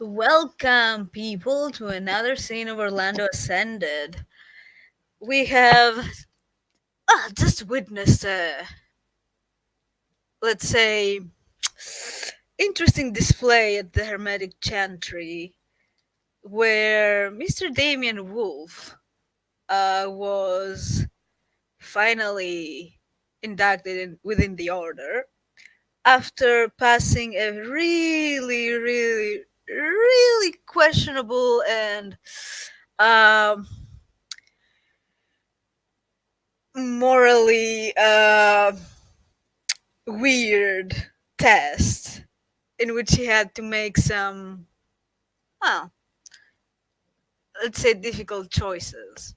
Welcome, people, to another scene of Orlando Ascended. We have just witnessed a, let's say, interesting display at the Hermetic Chantry where Mr. Damien Wolf was finally inducted within the order after passing a really questionable and um, morally weird test in which he had to make some, well, let's say difficult choices.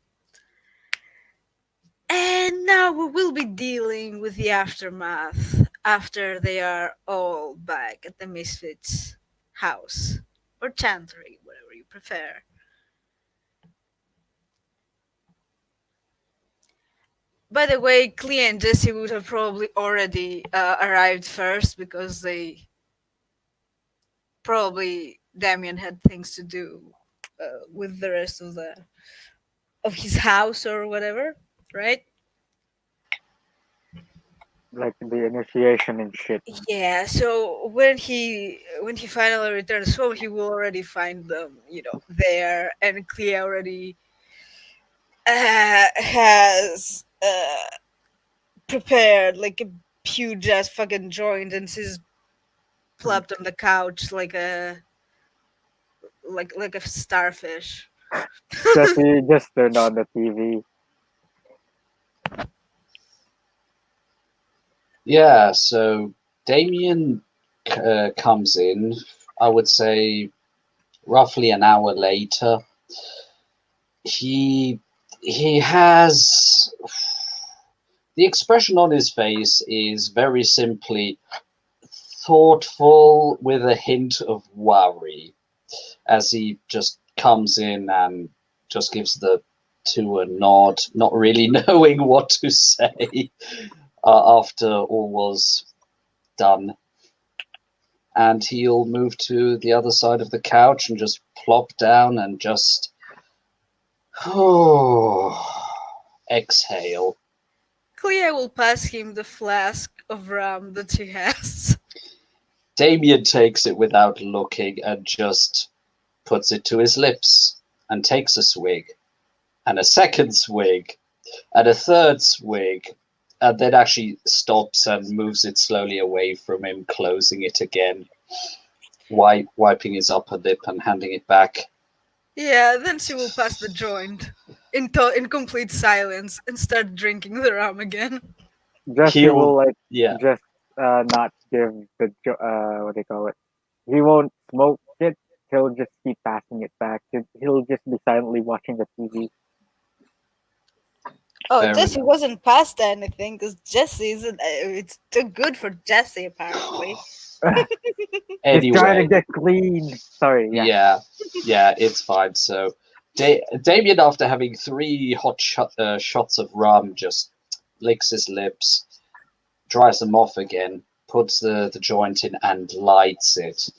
And now we will be dealing with the aftermath after they are all back at the Misfits house or chantry, whatever you prefer. By the way, Clea and Jesse would have probably already arrived first because they probably Damien had things to do with the rest of his house or whatever, right? Like the initiation and shit. Yeah. So when he finally returns home, he will already find them, there, and Clea already has prepared like a huge ass fucking joint, and she's plopped on the couch like a starfish. Jesse just turned on the TV. Yeah, so Damien comes in, I would say roughly an hour later. He he has the expression on his face is very simply thoughtful with a hint of worry as he just comes in and just gives the two a nod, not really knowing what to say after all was done. And he'll move to the other side of the couch and just plop down and just exhale. Clea will pass him the flask of rum that she has. Damien takes it without looking and just puts it to his lips and takes a swig, and a second swig, and a third swig, and then actually stops and moves it slowly away from him, closing it again, wiping his upper lip and handing it back. Yeah, then she will pass the joint in complete silence and start drinking the rum again. Jesse He'll, will like yeah, just not give what they call it. He won't smoke it. He'll just keep passing it back. He'll just be silently watching the TV. Oh, fair Jesse enough. wasn't past anything because Jesse isn't. It's too good for Jesse, apparently. He's trying to Anyway, get clean. Sorry, yeah. yeah, yeah, it's fine. So, Damien, after having three hot shots of rum, just licks his lips, dries them off again, puts the joint in, and lights it.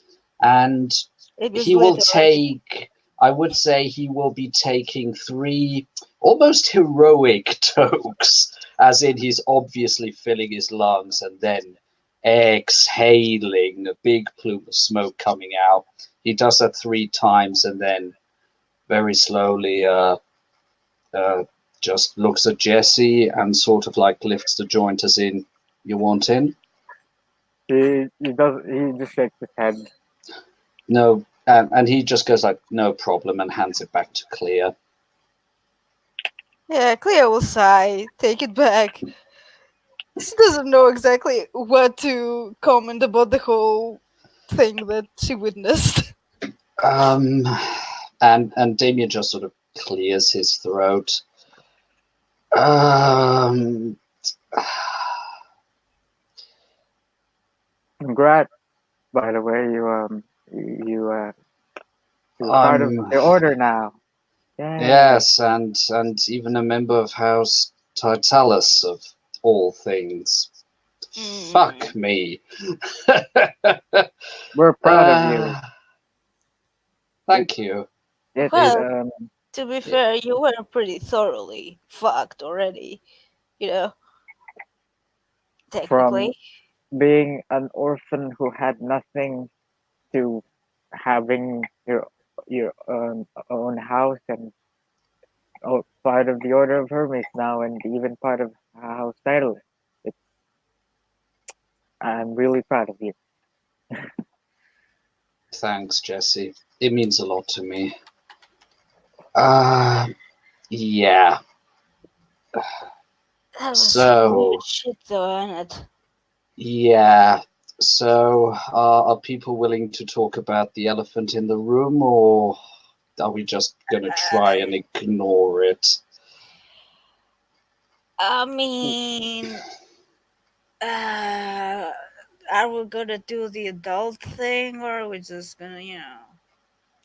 And It was he will lit already. take, I would say, he will be taking three almost heroic tokes, as in he's obviously filling his lungs and then exhaling a big plume of smoke coming out. He does that three times and then very slowly uh, just looks at Jesse and sort of like lifts the joint as in, you want in? He just shakes his head. No. And he just goes like, no problem, and hands it back to Clea. Yeah, Clea will sigh, take it back. She doesn't know exactly what to comment about the whole thing that she witnessed. Um, and Damien just sort of clears his throat. Um, Congrats, by the way. You you're part of I'm the order now. Yay! yes, and even a member of House Titalis of all things. Mm. Fuck me. We're proud of you. uh, Thank you. Yes, Well, to be Yeah. fair, you were pretty thoroughly fucked already, you know, from technically. being an orphan who had nothing to having your own house and part of the Order of Hermes now, and even part of House Daedalus. It's I'm really proud of you. Thanks, Jesse. It means a lot to me. Uh, yeah. That was some weird So, shit though, Annette. yeah. So, are people willing to talk about the elephant in the room, or are we just gonna try and ignore it? I mean, uh, are we gonna do the adult thing or are we just gonna,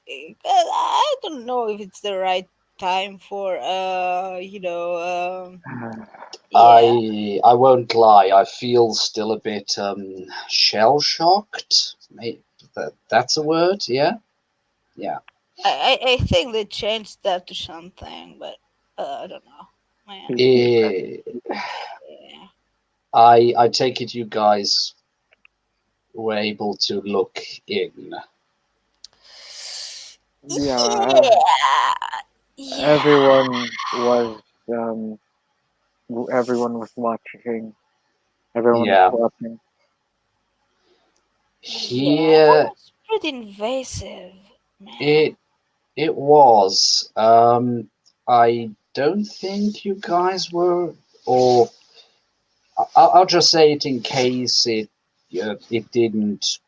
I don't know if it's the right time for, yeah. I won't lie. I feel still a bit shell shocked. That's a word. Yeah. Yeah. I think they changed that to something, but I don't know. Man, Eh, yeah. I take it you guys were able to look in. Yeah, Yeah. everyone was um everyone was watching. Everyone was Yeah. watching. Yeah, that Here was pretty invasive, man. it it was. I don't think you guys were, or I'll just say it in case it didn't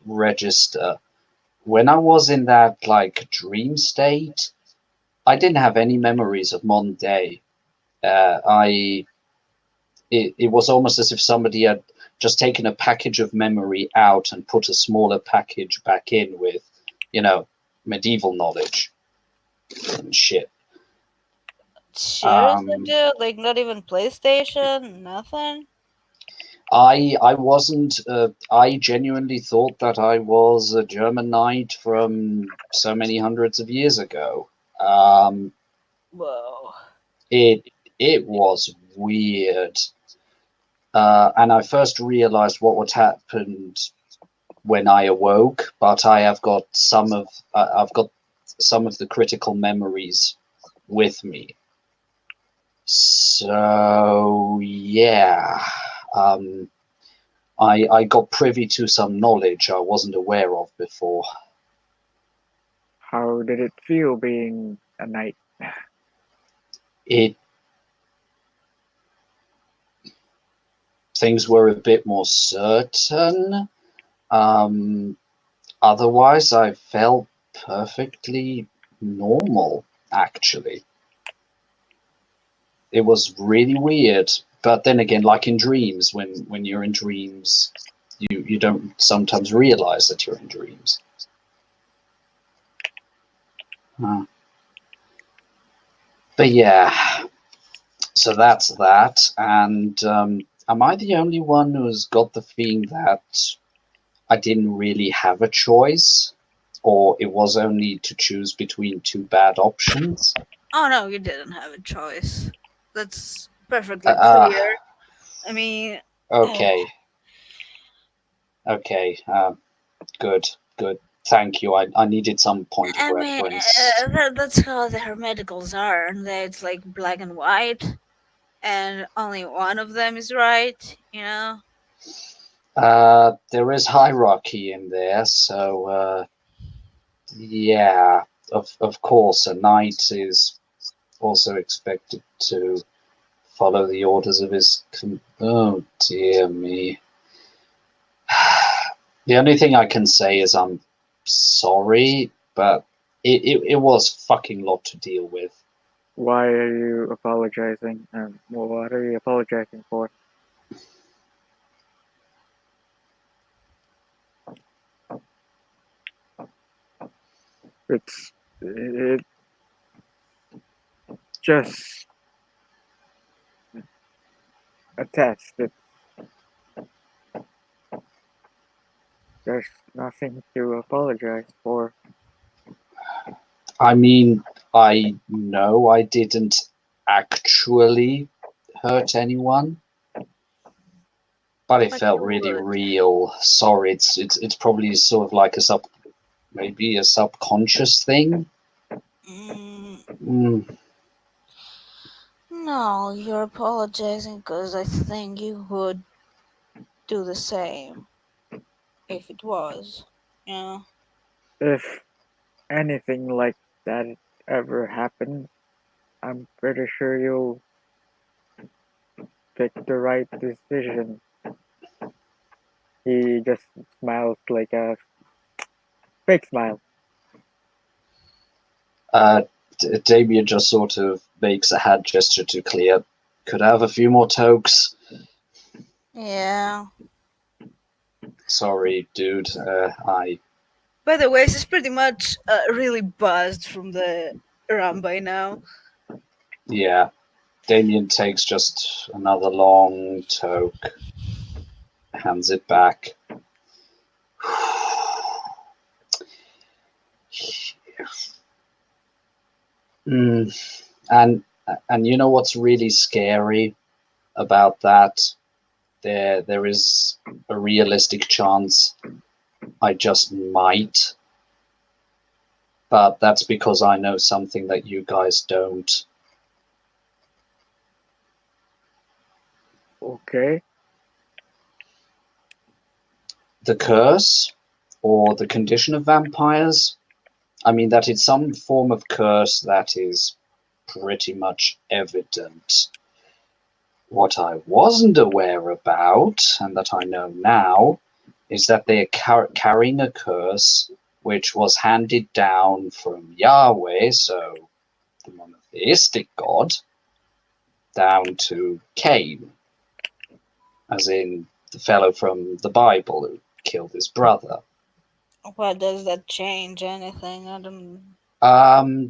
register. When I was in that like dream state, I didn't have any memories of modern day. I it was almost as if somebody had just taken a package of memory out and put a smaller package back in with, you know, medieval knowledge and shit. Seriously, Um, dude? Like, not even PlayStation? Nothing? I wasn't. I genuinely thought that I was a German knight from so many hundreds of years ago. Um, Whoa. it it was weird, and I first realized what would happened when I awoke. But I've got some of the critical memories with me. So yeah. Um, I got privy to some knowledge I wasn't aware of before. How did it feel being a knight? It Things were a bit more certain. Um, Otherwise, I felt perfectly normal. Actually, it was really weird. But then again, like in dreams, when you're in dreams, you don't sometimes realize that you're in dreams. Uh, but yeah, so that's that. And am I the only one who's got the feeling that I didn't really have a choice, or it was only to choose between two bad options? Oh no, you didn't have a choice. That's perfectly Uh, clear. I mean, uh, okay, okay, good, good. Thank you. I needed some point of reference. that's how the hermeticals are. It's like black and white, and only one of them is right, you know? There is hierarchy in there, so yeah, of course, a knight is also expected to follow the orders of his. Oh dear me. The only thing I can say is I'm sorry, but it was fucking lot to deal with. Why are you apologizing? Well, what are you apologizing for? It's just a test. There's nothing to apologize for. I mean, I know I didn't actually hurt anyone, but it But felt you really would. real. Sorry, it's probably sort of like maybe a subconscious thing. Mm, Mm, no, you're apologizing because I think you would do the same if it was. Yeah. If anything like that ever happens, I'm pretty sure you'll pick the right decision. He just smiles like a fake smile. uh, Damien just sort of makes a hand gesture to Clea. Could I have a few more tokes? Yeah. Sorry, dude. By the way, she's pretty much really buzzed from the run by now. Yeah. Damien takes just another long toke, hands it back. Mm. And you know what's really scary about that? There is a realistic chance I just might, but that's because I know something that you guys don't. Okay. The curse or the condition of vampires, I mean, that it's some form of curse that is pretty much evident. What I wasn't aware about, and that I know now, is that they are carrying a curse which was handed down from Yahweh, so the monotheistic god, down to Cain, as in the fellow from the Bible who killed his brother. What does that change anything? I don't.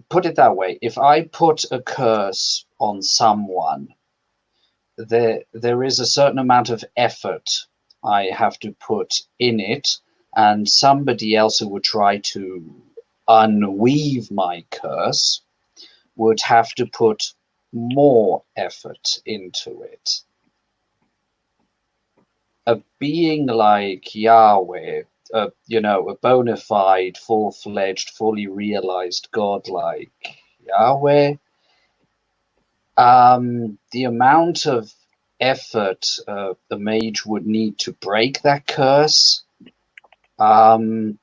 Put it that way: if I put a curse on someone, there is a certain amount of effort I have to put in it, and somebody else who would try to unweave my curse would have to put more effort into it. A being like Yahweh, a bona fide, full-fledged, fully realized God like Yahweh, the amount of effort the mage would need to break that curse, um,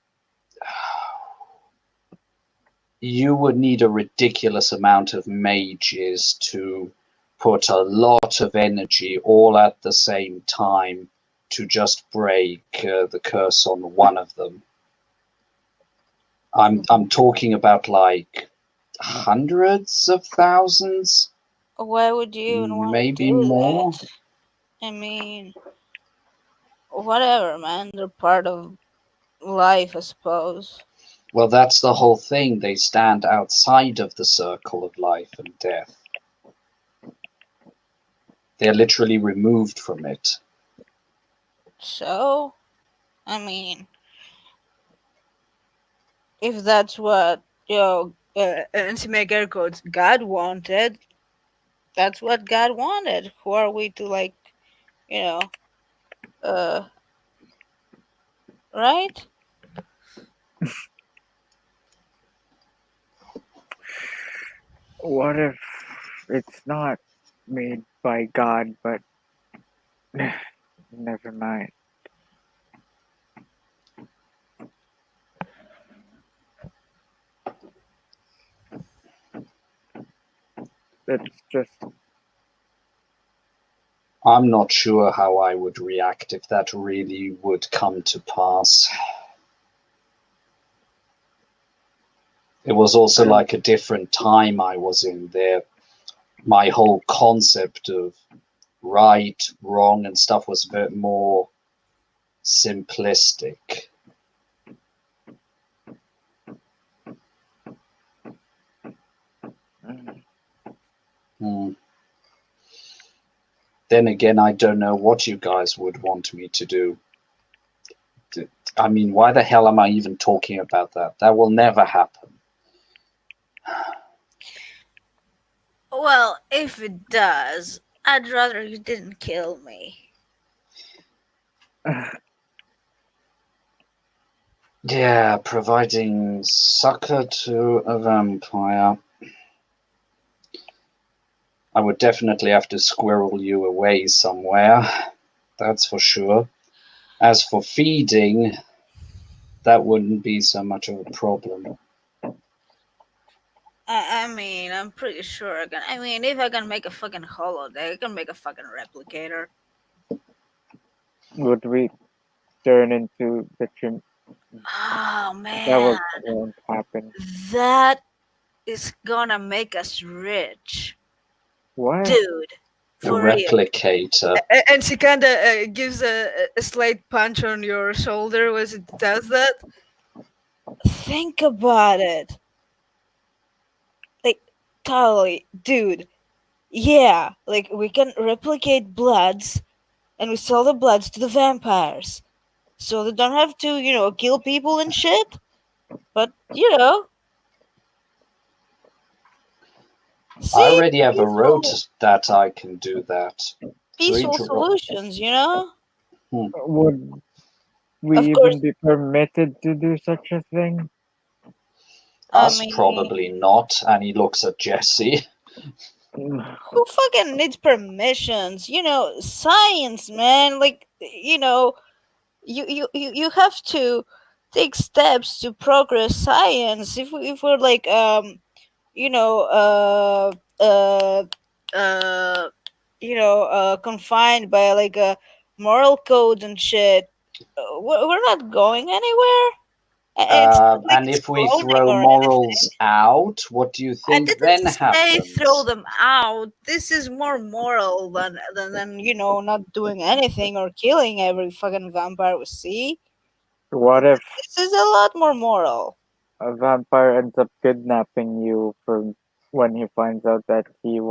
you would need a ridiculous amount of mages to put a lot of energy all at the same time to just break the curse on one of them. I'm talking about like hundreds of thousands, Why would you even want to maybe do more. that? I mean, whatever, man. They're part of life, I suppose. Well, that's the whole thing. They stand outside of the circle of life and death. They're literally removed from it. So, I mean, if that's what and make air quotes God wanted, that's what God wanted. Who are we to like, you know, uh, right? What if it's not made by God, but never mind. It's just I'm not sure how I would react if that really would come to pass. It was also I'm like a different time I was in there. My whole concept of right, wrong, and stuff was a bit more simplistic. Hmm. Then again, I don't know what you guys would want me to do. I mean, why the hell am I even talking about that? That will never happen. Well, if it does, I'd rather you didn't kill me. Yeah, providing succor to a vampire. I would definitely have to squirrel you away somewhere. That's for sure. As for feeding, that wouldn't be so much of a problem. I mean, I'm pretty sure I can. I mean, if I can make a fucking holodeck, I can make a fucking replicator. Would we turn into the Oh That man, will won't happen. that is gonna make us rich, What? dude. A For real. replicator. And she kind of gives a slight punch on your shoulder as it does that. Think about it. Like, totally, dude. Yeah, like we can replicate bloods and we sell the bloods to the vampires. So they don't have to, kill people and shit. But, I see, already have a peaceful, road that I can do that. Three peaceful solutions. Hmm. Would we Of even course, be permitted to do such a thing? I Us mean, probably not. And he looks at Jesse. Mm, who fucking needs permissions? Science, man. Like, you have to take steps to progress science. If we're like you know uh confined by like a moral code and shit, we're not going anywhere. And it's not like And it's if we cloning throw or morals anything. out, what do you I think didn't then say throw happens? them out. This is more moral than not doing anything or killing every fucking vampire we see. what if This is a lot more moral. a vampire ends up kidnapping you for when he finds out that you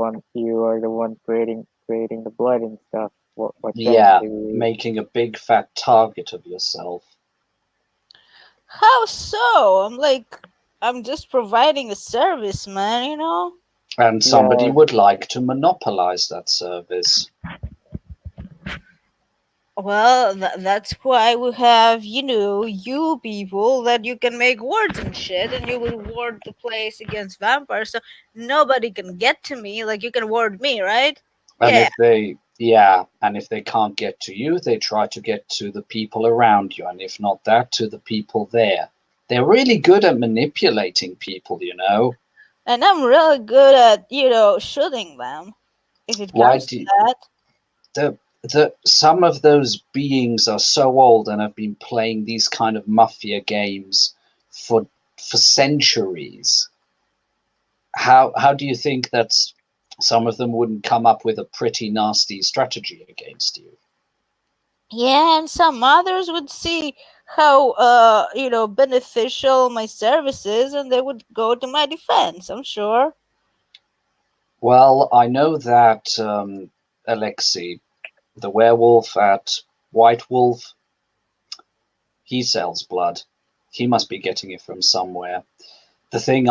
are the one creating the blood and stuff? What then? Yeah, making a big fat target of yourself. How so? I'm just providing a service, man. And somebody Yeah, would like to monopolize that service. Well, that's why we have, you people that you can make wards and shit, and you will ward the place against vampires, so nobody can get to me like you can ward me, right? And Yeah. and if they can't get to you, they try to get to the people around you. And if not that, to the people there. They're really good at manipulating people. And I'm really good at, shooting them if it Why comes to do that. some of those beings are so old and have been playing these kind of mafia games for centuries. How do you think that some of them wouldn't come up with a pretty nasty strategy against you? Yeah, and some others would see how beneficial my service is, and they would go to my defense, I'm sure. Well, I know that Alexei, the werewolf at White Wolf, he sells blood. He must be getting it from somewhere. The thing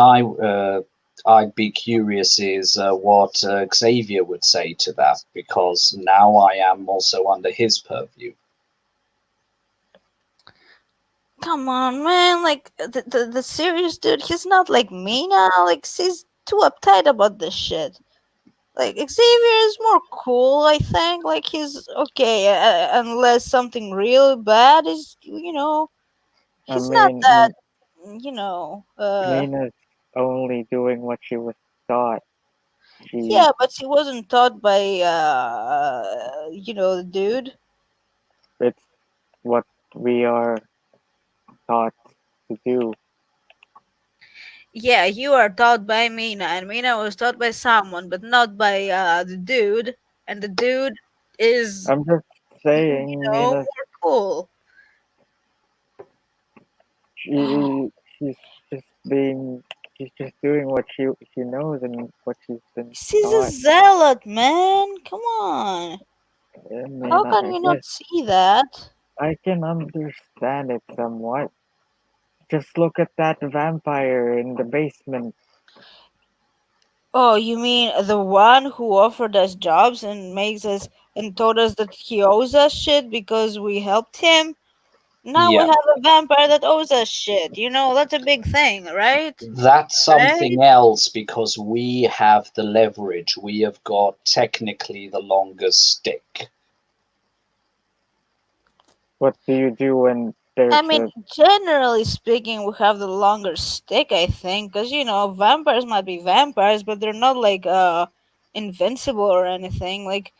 I'd be curious is what Xavier would say to that, because now I am also under his purview. Come on, man. Like, the serious dude, he's not like me now. Like, he's too uptight about this shit. Like, Xavier is more cool, I think. Like, he's okay, unless something real bad is, I he's not mean, that, you know, uh, Mina's only doing what she was taught. She yeah, but he wasn't taught by, the dude. It's what we are taught to do. Yeah, you are taught by Mina, and Mina was taught by someone, but not by the dude. And the dude is, I'm just saying, Mina's more cool. she's just being she's just doing what she knows and what she's been She's a taught. zealot, man. Come on. I How mean, can I you guess not see that? I can understand it somewhat. Just look at that vampire in the basement. Oh, you mean the one who offered us jobs and makes us and told us that he owes us shit because we helped him? Now we Yeah, have a vampire that owes us shit. You know, that's a big thing, right? that's Right? something else because we have the leverage. We have got technically the longest stick. What do you do when I there's mean, a generally speaking, we have the longer stick, I think, because vampires might be vampires, but they're not like invincible or anything. Like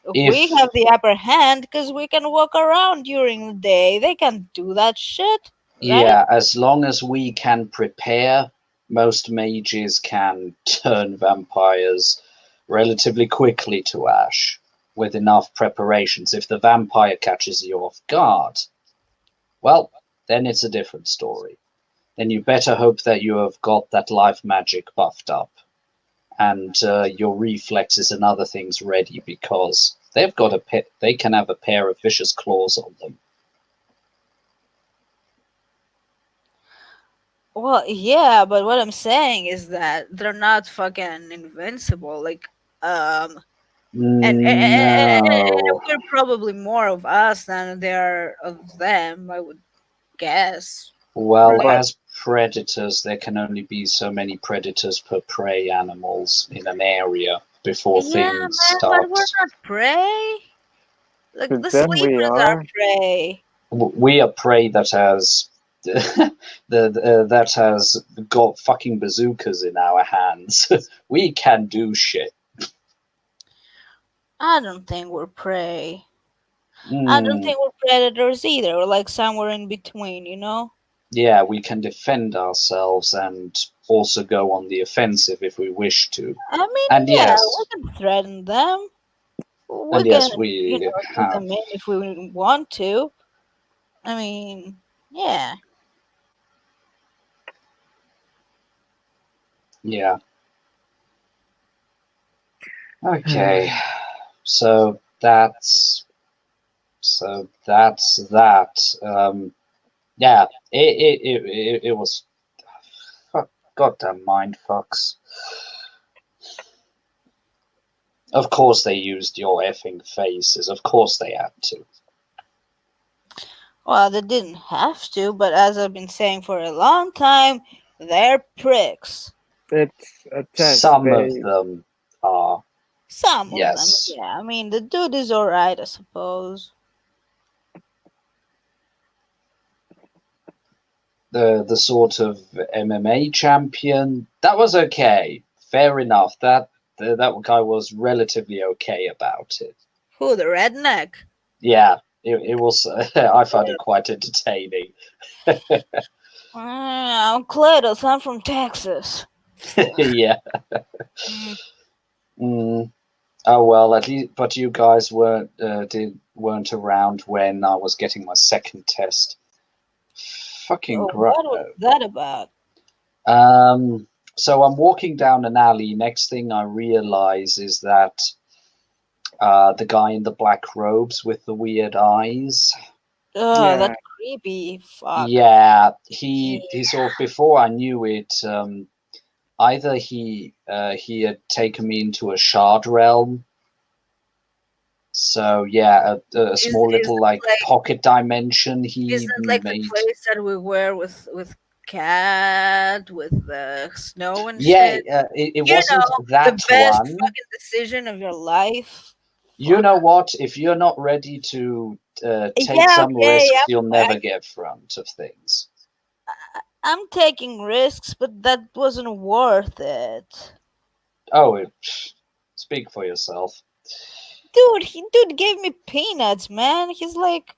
we If have the upper hand because we can walk around during the day. They can't do that shit, right? Yeah, as long as we can prepare, most mages can turn vampires relatively quickly to ash with enough preparations. If the vampire catches you off guard, well, then it's a different story. Then you better hope that you have got that life magic buffed up and your reflexes and other things ready because they've got they can have a pair of vicious claws on them. Well, yeah, but what I'm saying is that they're not fucking invincible. Like, um, and No. we're probably more of us than there are of them. I would guess, Well, right? but as predators, there can only be so many predators per prey animals in an area before Yeah, things man, but we're start. not prey. Like to the them we sleepers are are. prey. We are prey that has that has got fucking bazookas in our hands. We can do shit. I don't think we're prey. I don't Mm, think we're predators either. We're like somewhere in between, you know? yeah, we can defend ourselves and also go on the offensive if we wish to. I mean, And yeah, we yes, can threaten them. We and can, yes, we do have. them in if we want to. I mean, yeah. Yeah. Okay. So that's that. Yeah, it was goddamn mind fucks. Of course they used your effing faces. Of course they had to. Well, they didn't have to, but as I've been saying for a long time, they're pricks. It's a test. Some of They them are, Some of them, yes. yeah. I mean, the dude is alright, I suppose. The sort of MMA champion that was okay. Fair enough. That guy was relatively okay about it. Who, the redneck? Yeah, it was. I found it quite entertaining. I'm Cletus, I'm from Texas. Yeah. Mm. Mm. Oh well, at least, but you guys weren't around when I was getting my second test. Fucking Oh, gr- what was that about? So I'm walking down an alley. Next thing I realize is that the guy in the black robes with the weird eyes. Oh, yeah. that's creepy. Fuck. Yeah, Yeah. he sort of before I knew it. Either he had taken me into a shard realm. So yeah, a small Is little that like like pocket dimension is he that like the made. place that we were with cat with the snow and Yeah, shit? it You wasn't know, the that best one. fucking decision of your life. You Fuck. know what? If you're not ready to take Yeah, some okay. risks, you'll never get front of things. I'm taking risks, but that wasn't worth it. Oh, speak for yourself. Dude gave me peanuts, man. He's like,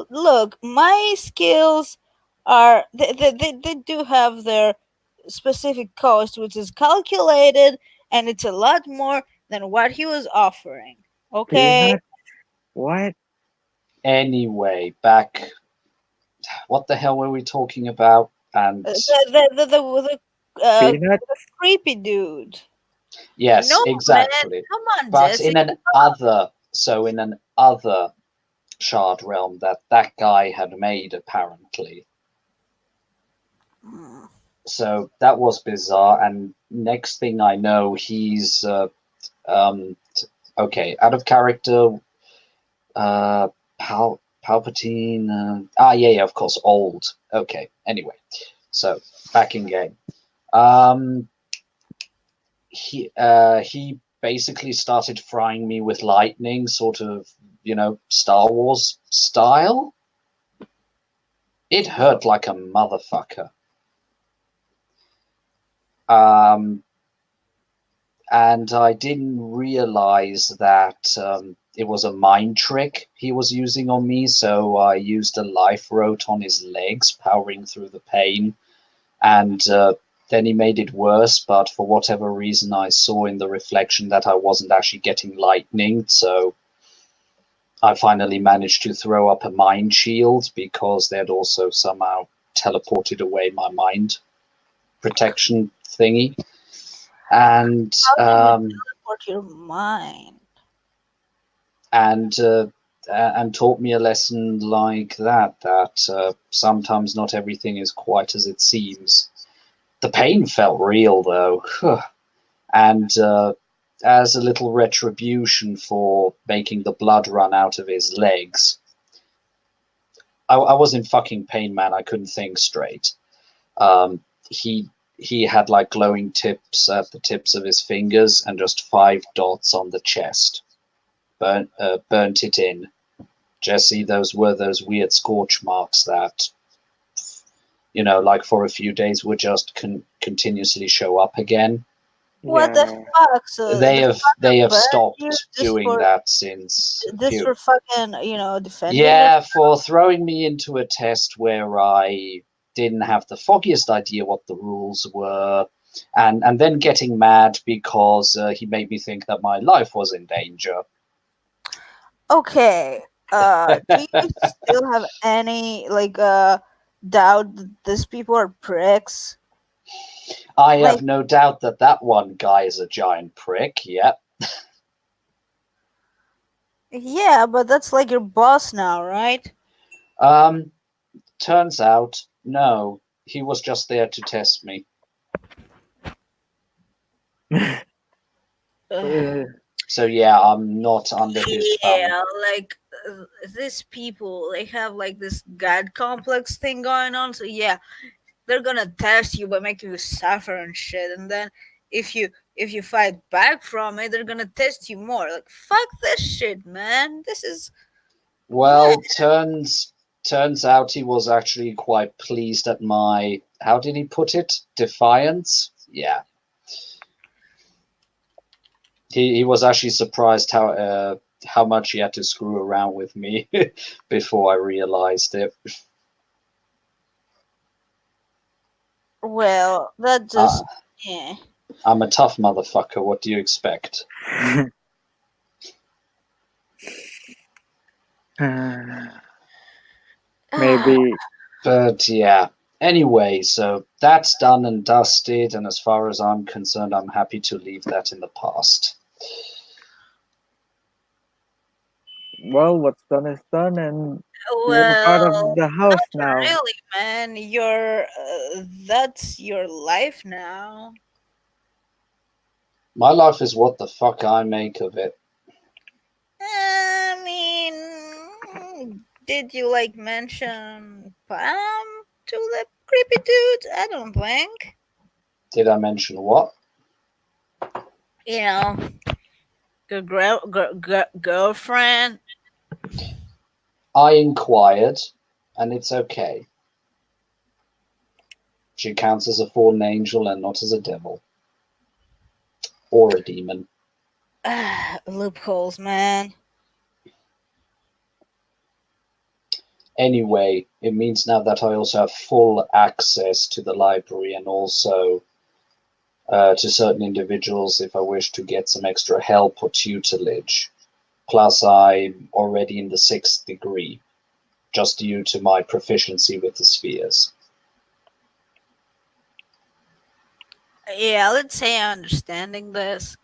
look, my skills are they do have their specific cost, which is calculated, and it's a lot more than what he was offering. Okay, Peanut? What? Anyway, back. What the hell were we talking about? And Peanut? the creepy dude. yes, No, man, exactly. come on, But Jesse. in an other, so in an other shard realm that guy had made apparently. Hmm. So that was bizarre. And next thing I know, he's okay, out of character. Palpatine. Yeah, of course, old. Okay. Anyway, so back in game. He basically started frying me with lightning, sort of, Star Wars style. It hurt like a motherfucker. And I didn't realize that it was a mind trick he was using on me. So I used a life rote on his legs, powering through the pain, and then he made it worse. But for whatever reason, I saw in the reflection that I wasn't actually getting lightning, so I finally managed to throw up a mind shield because they'd also somehow teleported away my mind protection thingy. And How can you teleport your mind? and taught me a lesson like that sometimes not everything is quite as it seems. The pain felt real though, and as a little retribution for making the blood run out of his legs, I was in fucking pain, man. I couldn't think straight. Um, he had like glowing tips at the tips of his fingers and just 5 dots on the chest. Burnt it in. Jesse, those were those weird scorch marks that, like for a few days would just continuously show up again. What the Yeah. fuck? So They the have they fucker have burned you stopped doing that since a just few. for fucking defending your. Yeah, for throwing me into a test where I didn't have the foggiest idea what the rules were, and then getting mad because he made me think that my life was in danger. Okay. Do you still have any doubt that these people are pricks? I Like, have no doubt that one guy is a giant prick. Yep. yeah, but that's like your boss now, right? Um, Turns out, no, he was just there to test me. Ugh. So yeah, I'm not under his thumb. Yeah, like these people, they have like this god complex thing going on. So yeah, they're gonna test you by making you suffer and shit, and then if you fight back from it, they're gonna test you more. Like fuck this shit, man. This is man. Well, turns out he was actually quite pleased at my, how did he put it? Defiance? Yeah. He was actually surprised how much he had to screw around with me before I realized it. Well, that Uh, just yeah. I'm a tough motherfucker. What do you expect? Maybe. But yeah. Anyway, so that's done and dusted, and as far as I'm concerned, I'm happy to leave that in the past. Well, what's done is done, and you're a part of Well, the house not now. really, man. You're that's your life now. My life is what the fuck I make of it. I mean, did you like mention Pam to the creepy dude? I don't think. Did I mention what? You know, your girlfriend. I inquired, and it's okay. She counts as a fallen angel and not as a devil. Or a demon. Loopholes, man. Anyway, it means now that I also have full access to the library and also to certain individuals if I wish to get some extra help or tutelage. Plus, I'm already in the 6th degree, just due to my proficiency with the spheres. Yeah, let's say I'm understanding this.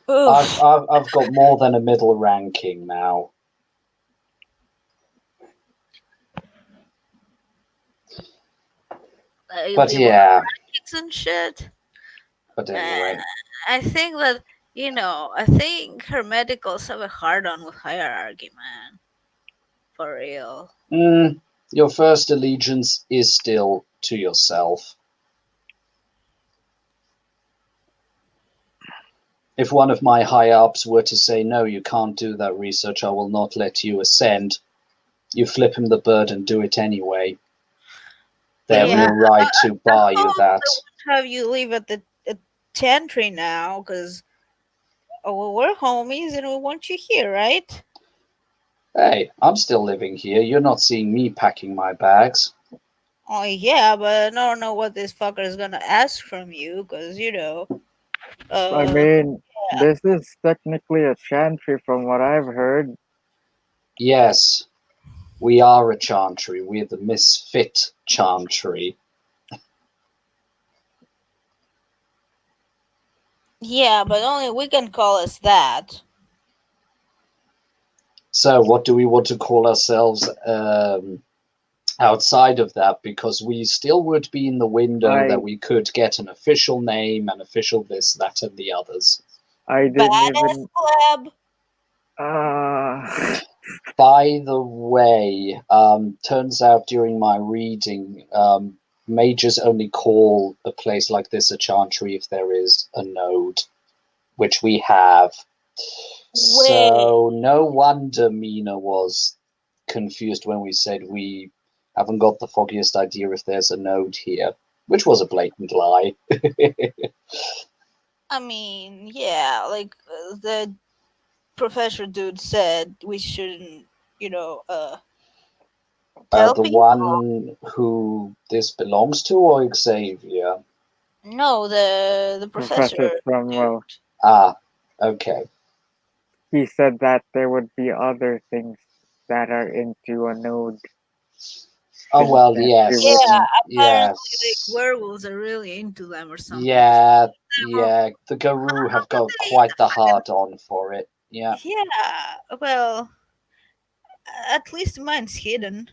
I've got more than a middle ranking now. But They were yeah, kids and shit. but Man, anyway. I think that I think her medicals have a hard on with hierarchy, man. For real. Mm, your first allegiance is still to yourself. If one of my high ups were to say, no, you can't do that research, I will not let you ascend, you flip him the bird and do it anyway. They have Yeah, no right to I bar you hope that. they won't have you leave at the chantry now, because we're homies and we want you here, right? Hey, I'm still living here. You're not seeing me packing my bags. Oh yeah, but I don't know what this fucker is gonna ask from you, because I uh, mean, yeah. this is technically a chantry from what I've heard. Yes, we are a chantry. We're the misfit chantry. Yeah, but only we can call us that. So, what do we want to call ourselves outside of that? Because we still would be in the window that I we could get an official name, an official this, that, and the others. I didn't Badass even Club. uh By the way, turns out during my reading, mages only call a place like this a chantry if there is a node, which we have. Wait, So no wonder Mina was confused when we said we haven't got the foggiest idea if there's a node here, which was a blatant lie. I mean, yeah, like the professor dude said we shouldn't, you know, tell The people. one who this belongs to, or Xavier? No, the professor Professor Cromwell. dude. Ah, okay. He said that there would be other things that are into a node Oh and the well, chantry Yeah, wouldn't. apparently like yes, werewolves are really into them or something. yeah, Well, yeah. The Garou how have would got they quite the hard on for it. Yeah. Yeah, well, at least mine's hidden.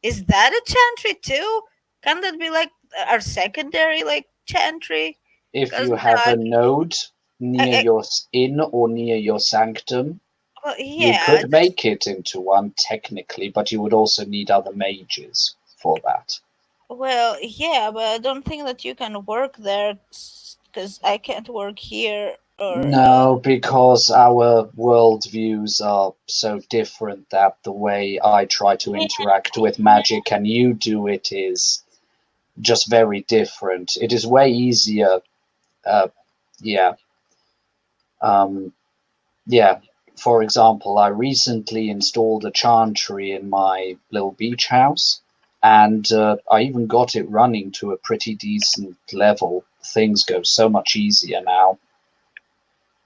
Is that a chantry too? Can that be like our secondary like chantry? If Because you have a node near I, your inn or near your sanctum, well, you yeah, could just make it into one technically, but you would also need other mages for that. well, yeah, but I don't think that you can work there because I can't work here or No, because our worldviews are so different that the way I try to yeah, interact with magic and you do it is just very different. It is way easier. Uh, yeah. Um, yeah. For example, I recently installed a chantry in my little beach house, and I even got it running to a pretty decent level. Things go so much easier now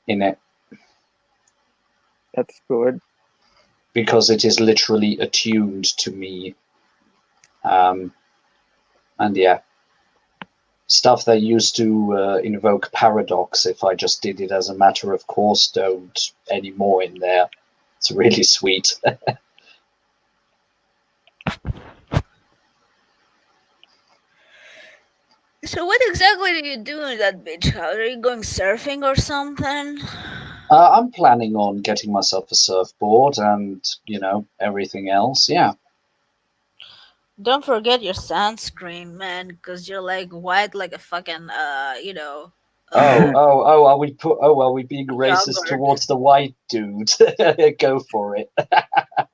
in it That's good. because it is literally attuned to me. Um, and yeah, stuff that used to invoke paradox, if I just did it as a matter of course, don't anymore in there. It's really sweet. So what exactly do you do in that beach house? Are you going surfing or something? I'm planning on getting myself a surfboard and, everything else. Yeah. Don't forget your sunscreen, man, because you're like white like a fucking Oh, uh oh, oh, are we being racist yogurt. towards the white dude? Go for it.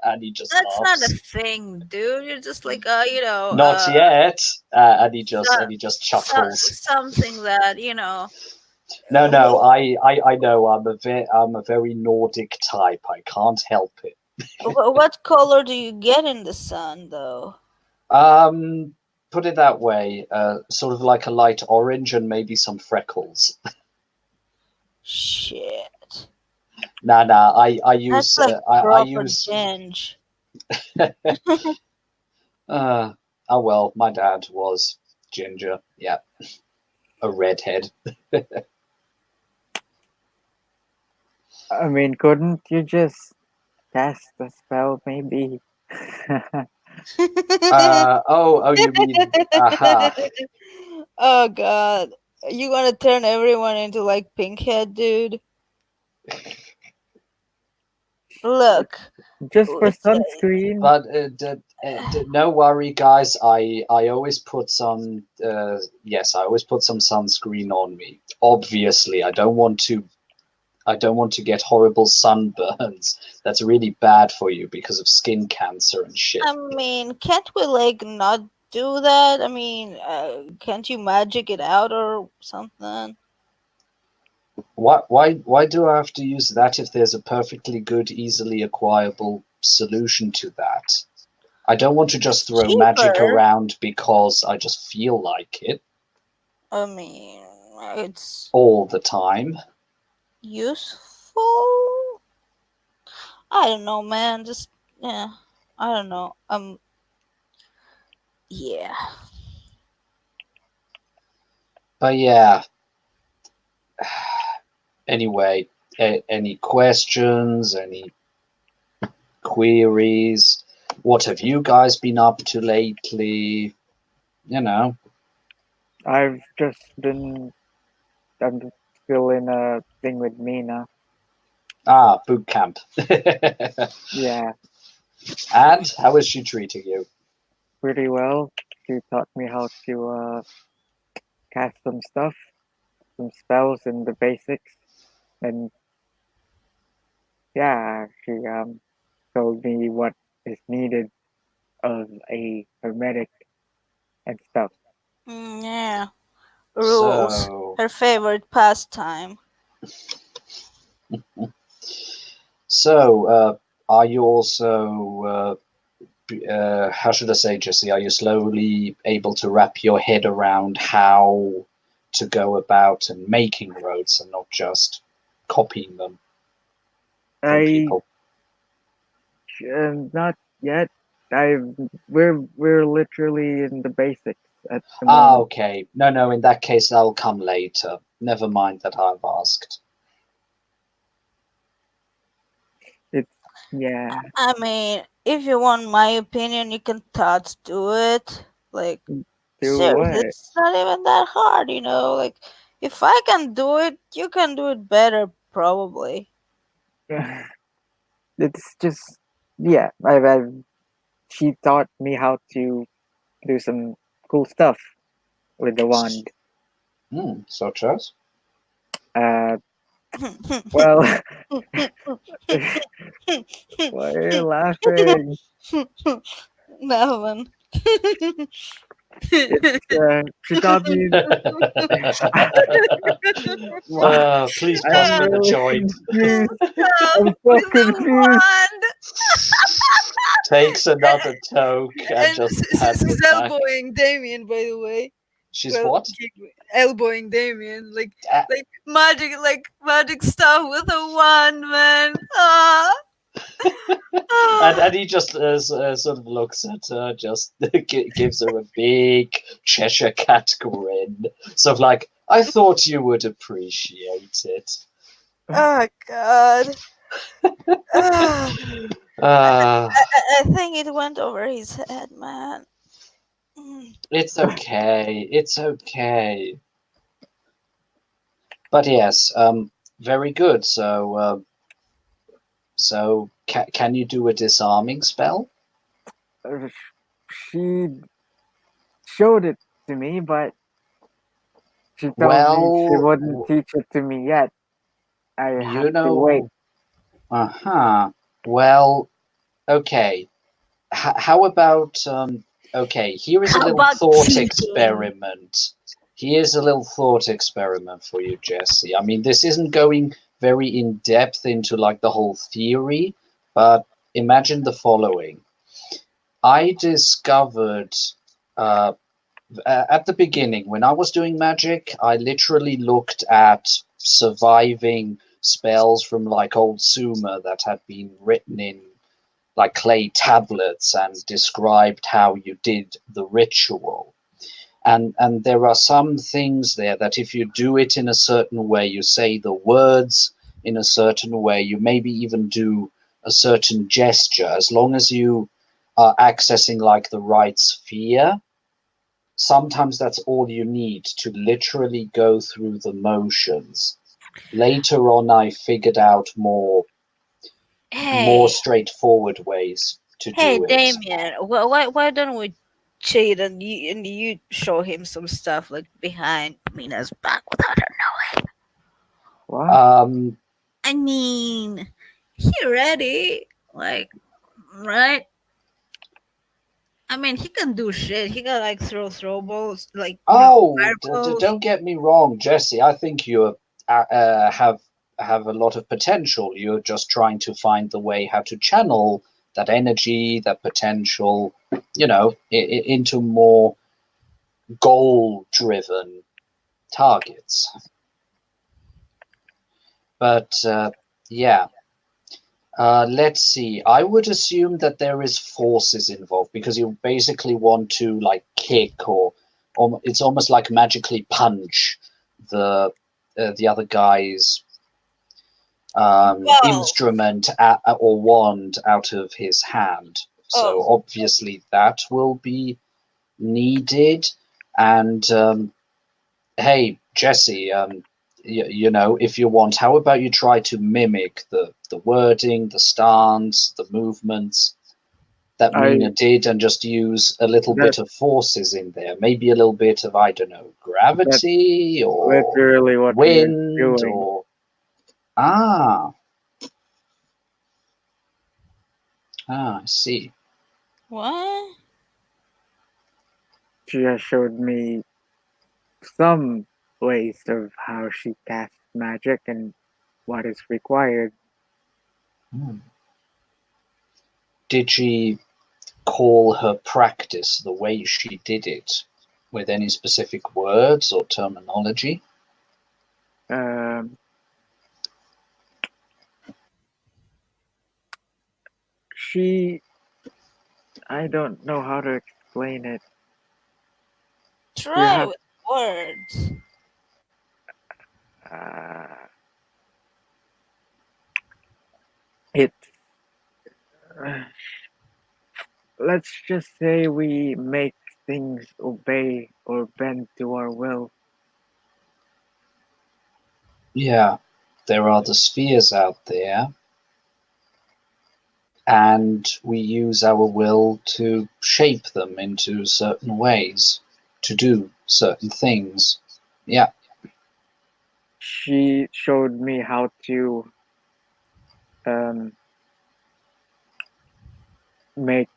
And he just That's not a laughs. thing, dude. You're just like Not yet. And so, he just so, chuckles. something that No, what, no, I know I'm a very Nordic type. I can't help it. what color do you get in the sun though? Um, Put it that way, sort of like a light orange and maybe some freckles. Shit, Nah, nah. I that's use like I proper use. ginge. Oh well, my dad was ginger. Yeah, a redhead. I mean, couldn't you just cast a spell, maybe? Oh, you mean, aha. Oh god. You gonna turn everyone into like Pinkhead, dude? Look. Just for It's, sunscreen. But no worry, guys. I always put some. Yes, I always put some sunscreen on me. Obviously, I don't want to. I don't want to get horrible sunburns. That's really bad for you because of skin cancer and shit. I mean, can't we like not do that? I mean, can't you magic it out or something? Why do I have to use that if there's a perfectly good, easily acquirable solution to that? I don't want to just It's throw magic cheaper. around because I just feel like it I mean, it's all the time. useful. I don't know, man. Just yeah, I don't know. Yeah. But yeah, anyway, any questions, any queries? What have you guys been up to lately? You know, I've just been. I'm still in a thing with Mina. boot camp. Yeah, And how is she treating you? pretty well. She taught me how to cast some stuff, some spells, and the basics. And yeah, she told me what is needed of a hermetic and stuff. Yeah. Rules. So, Her favorite pastime. are you also, how should I say, Jesse? Are you slowly able to wrap your head around how to go about and making roads and not just copying them from I people? not yet. I we're literally in the basics at the Ah, moment. okay. No, no, in that case, I'll come later. Never mind that I've asked. It's yeah. I mean, if you want my opinion, you can touch do it. Like Do seriously, what? it's not even that hard, you know. Like if I can do it, you can do it better, probably. It's just yeah. I've she taught me how to do some cool stuff with the wand. Such as? Uh, well, why are you laughing? Melvin. It's she taught me. Wow, Please I'm pass me the really joint. confused. I'm so With a confused. wand. Takes another toke and And just pats she's it back. elbowing Damien, by the way. She's Well, what? elbowing Damien, Uh, like magic stuff with a wand, man. Ah, and ah. he just sort of looks at her, just gives her a big Cheshire cat grin. Sort of like, I thought you would appreciate it. Oh God. Ah. Uh, I think it went over his head, man. Mm. it's okay. It's okay. But yes, very good. So can you do a disarming spell? Uh, She showed it to me, but she told me she Well, wouldn't teach it to me yet. I have you to wait. know, uh-huh. Well, okay. How about okay, here is a How little about thought cheating? experiment. Here's a little thought experiment for you, Jesse. I mean, this isn't going very in depth into like the whole theory, but imagine the following. I discovered uh, at the beginning when I was doing magic, I literally looked at surviving spells from like old Sumer that had been written in like clay tablets and described how you did the ritual. And there are some things there that if you do it in a certain way, you say the words in a certain way, you maybe even do a certain gesture, as long as you accessing like the right sphere, sometimes that's all you need to literally go through the motions. Later on, I figured out more Hey, straightforward ways to hey, do it. Damien. Why don't we cheat and you show him some stuff like behind Mina's back without her knowing? What? Um, I mean, he ready, like, right? I mean, he can do shit. He can like throw balls, like fireballs. don't get me wrong, Jesse. I think you have a lot of potential. You're just trying to find the way how to channel that energy, that potential, into more goal-driven targets. But yeah, let's see. I would assume that there is forces involved because you basically want to like kick or it's almost like magically punch the other guy's Balls. instrument or wand out of his hand. So Oh, obviously that will be needed. And hey, Jesse, if you want, how about you try to mimic the wording, the stance, the movements that I Mina did, and just use a little that bit of forces in there, maybe a little bit of, I don't know, that's gravity or literally what we are wind doing. or ah I see. what? She has showed me some ways of how she casts magic and what is required. Hmm. Did she call her practice the way she did it with any specific words or terminology? Um, she, I don't know how to explain it. You Try have, with words. uh, it. Uh, let's just say we make things obey or bend to our will. Yeah, there are the spheres out there, and we use our will to shape them into certain ways, to do certain things. Yeah. She showed me how to um, make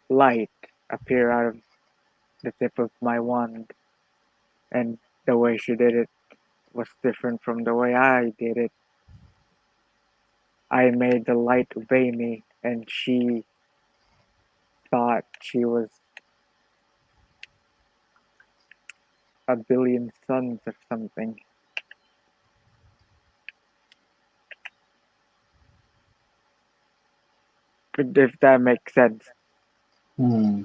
light appear out of the tip of my wand, and the way she did it was different from the way I did it. I made the light obey me, and she thought she was a billion suns or something. But if that makes sense, Hmm.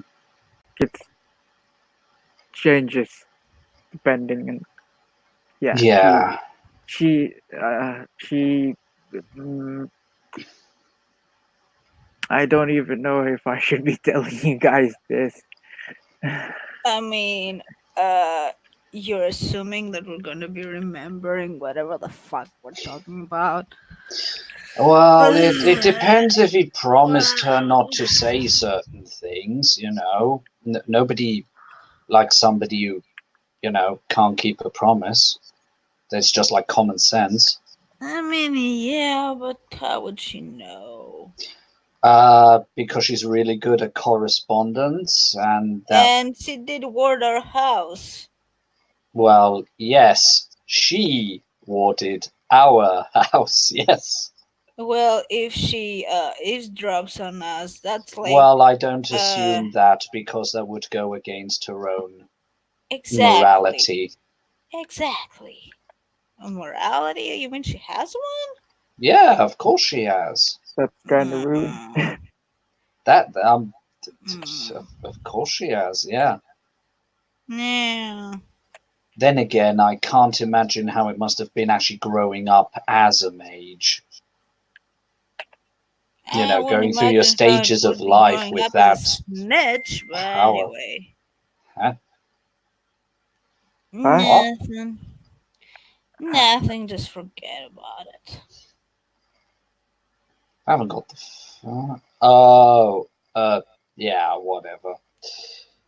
it changes depending on yeah. Yeah. She. Mm, I don't even know if I should be telling you guys this. I mean, uh, you're assuming that we're gonna be remembering whatever the fuck we're talking about. Well, it depends if he promised her not to say certain things, nobody likes somebody who, can't keep a promise. That's just like common sense. I mean, yeah, but how would she know? Because she's really good at correspondence, and that, And she did ward our house. well, yes, she warded our house, yes. Well, if she eavesdrops on us, that's like Well, I don't uh assume that because that would go against her own exactly, morality. exactly. A morality? You mean she has Yeah, of course she has. That's kind of one? rude. That Mm. of course she has. Yeah. Yeah. Then again, I can't imagine how it must have been actually growing up as a mage. I wouldn't going through your imagine how it stages of would be life growing with up as a that snitch, but power. anyway. Huh? Huh? What? Nothing. Nothing, just forget about it. I haven't got the. Oh, yeah, whatever.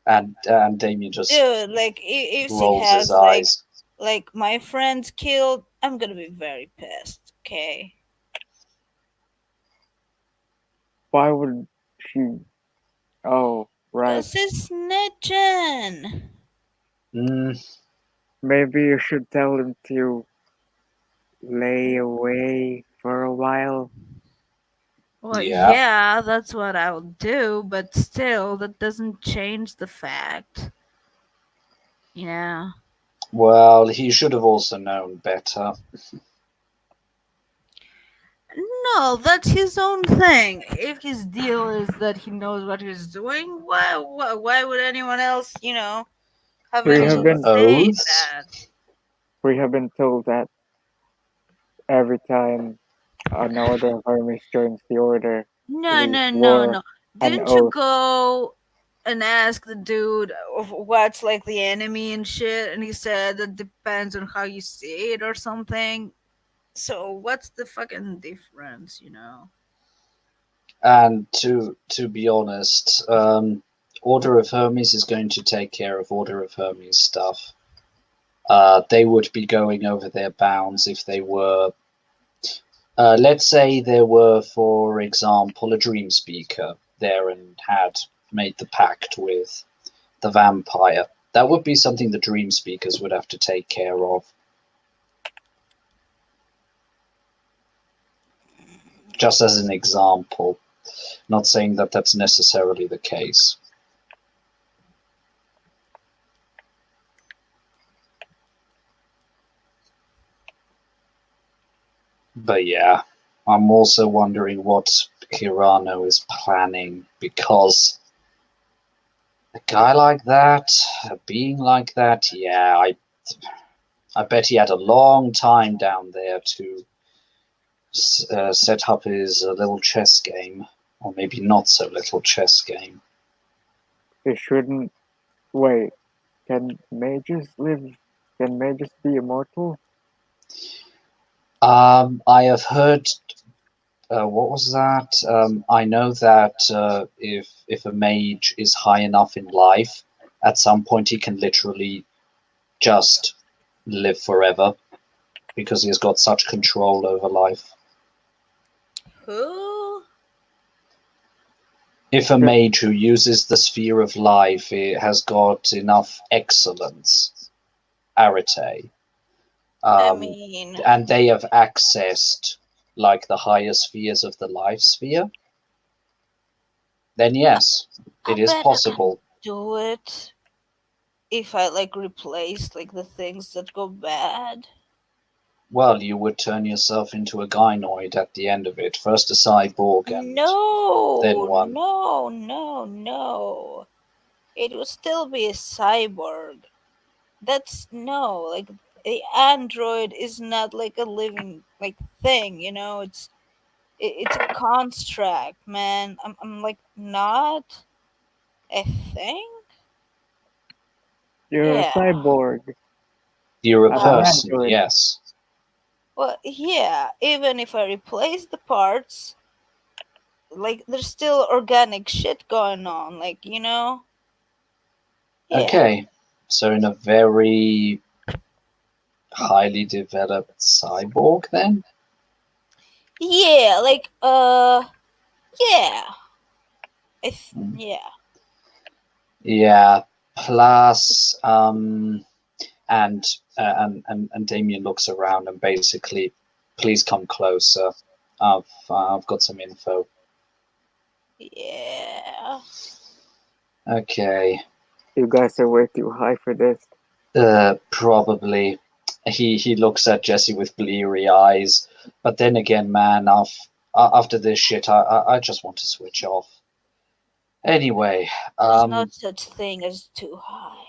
And Damien just Dude, like, if it rolls his has, eyes. like, my friends killed, I'm gonna be very pissed, okay? Why would she? Oh, right. Because he's snitching. Mm, Maybe you should tell him to lay away for a while. Well, yeah. yeah, that's what I will do, but still, that doesn't change the fact. You know? Well, he should have also known better. No, that's his own thing. If his deal is that he knows what he's doing, why would anyone else, have We any Because have of little been say in oaths. that? we have been told that every time an order of Hermes joins the order, No, we no, no, swore no. an Didn't you oath. go and ask the dude of what's like the enemy and shit? And he said that depends on how you see it or something. So what's the fucking difference? And to be honest, Order of Hermes is going to take care of Order of Hermes stuff. They would be going over their bounds if they were. Let's say there were, for example, a dream speaker there and had made the pact with the vampire. That would be something the dream speakers would have to take care of. Just as an example. Not saying that that's necessarily the case. But yeah, I'm also wondering what Hirano is planning, because a guy like that, a being like that, yeah, I bet he had a long time down there to set up his little chess game, or maybe not so little chess game. It shouldn't. Wait, can mages live? Can mages be immortal? I have heard. What was that? I know that if a mage is high enough in life, at some point he can literally just live forever because he has got such control over life. Who? If a Okay. mage who uses the sphere of life has got enough excellence, arete, I um, mean, and they have accessed like the higher spheres of the life sphere, then yes, I it is bet I can possible. do it if I like replace like the things that go bad. Well, you would turn yourself into a gynoid at the end of it. First a cyborg and then No, one. no, no, no. It would still be a cyborg. That's no, like a android is not like a living like thing. It's a construct, man. I'm like not a thing. You're a Yeah. cyborg. You're a I'm an Well, person, android. yes. well, yeah. Even if I replace the parts, like there's still organic shit going on. Yeah. Okay, so in a very highly developed cyborg, then? Yeah, yeah. Hmm. Yeah. Yeah, plus, and Damien looks around and basically, please come closer. I've got some info. Yeah. Okay, You guys are way too high for this. probably. He looks at Jesse with bleary eyes, but then again, man, after this shit, I just want to switch off. Anyway, There's no such thing as too high.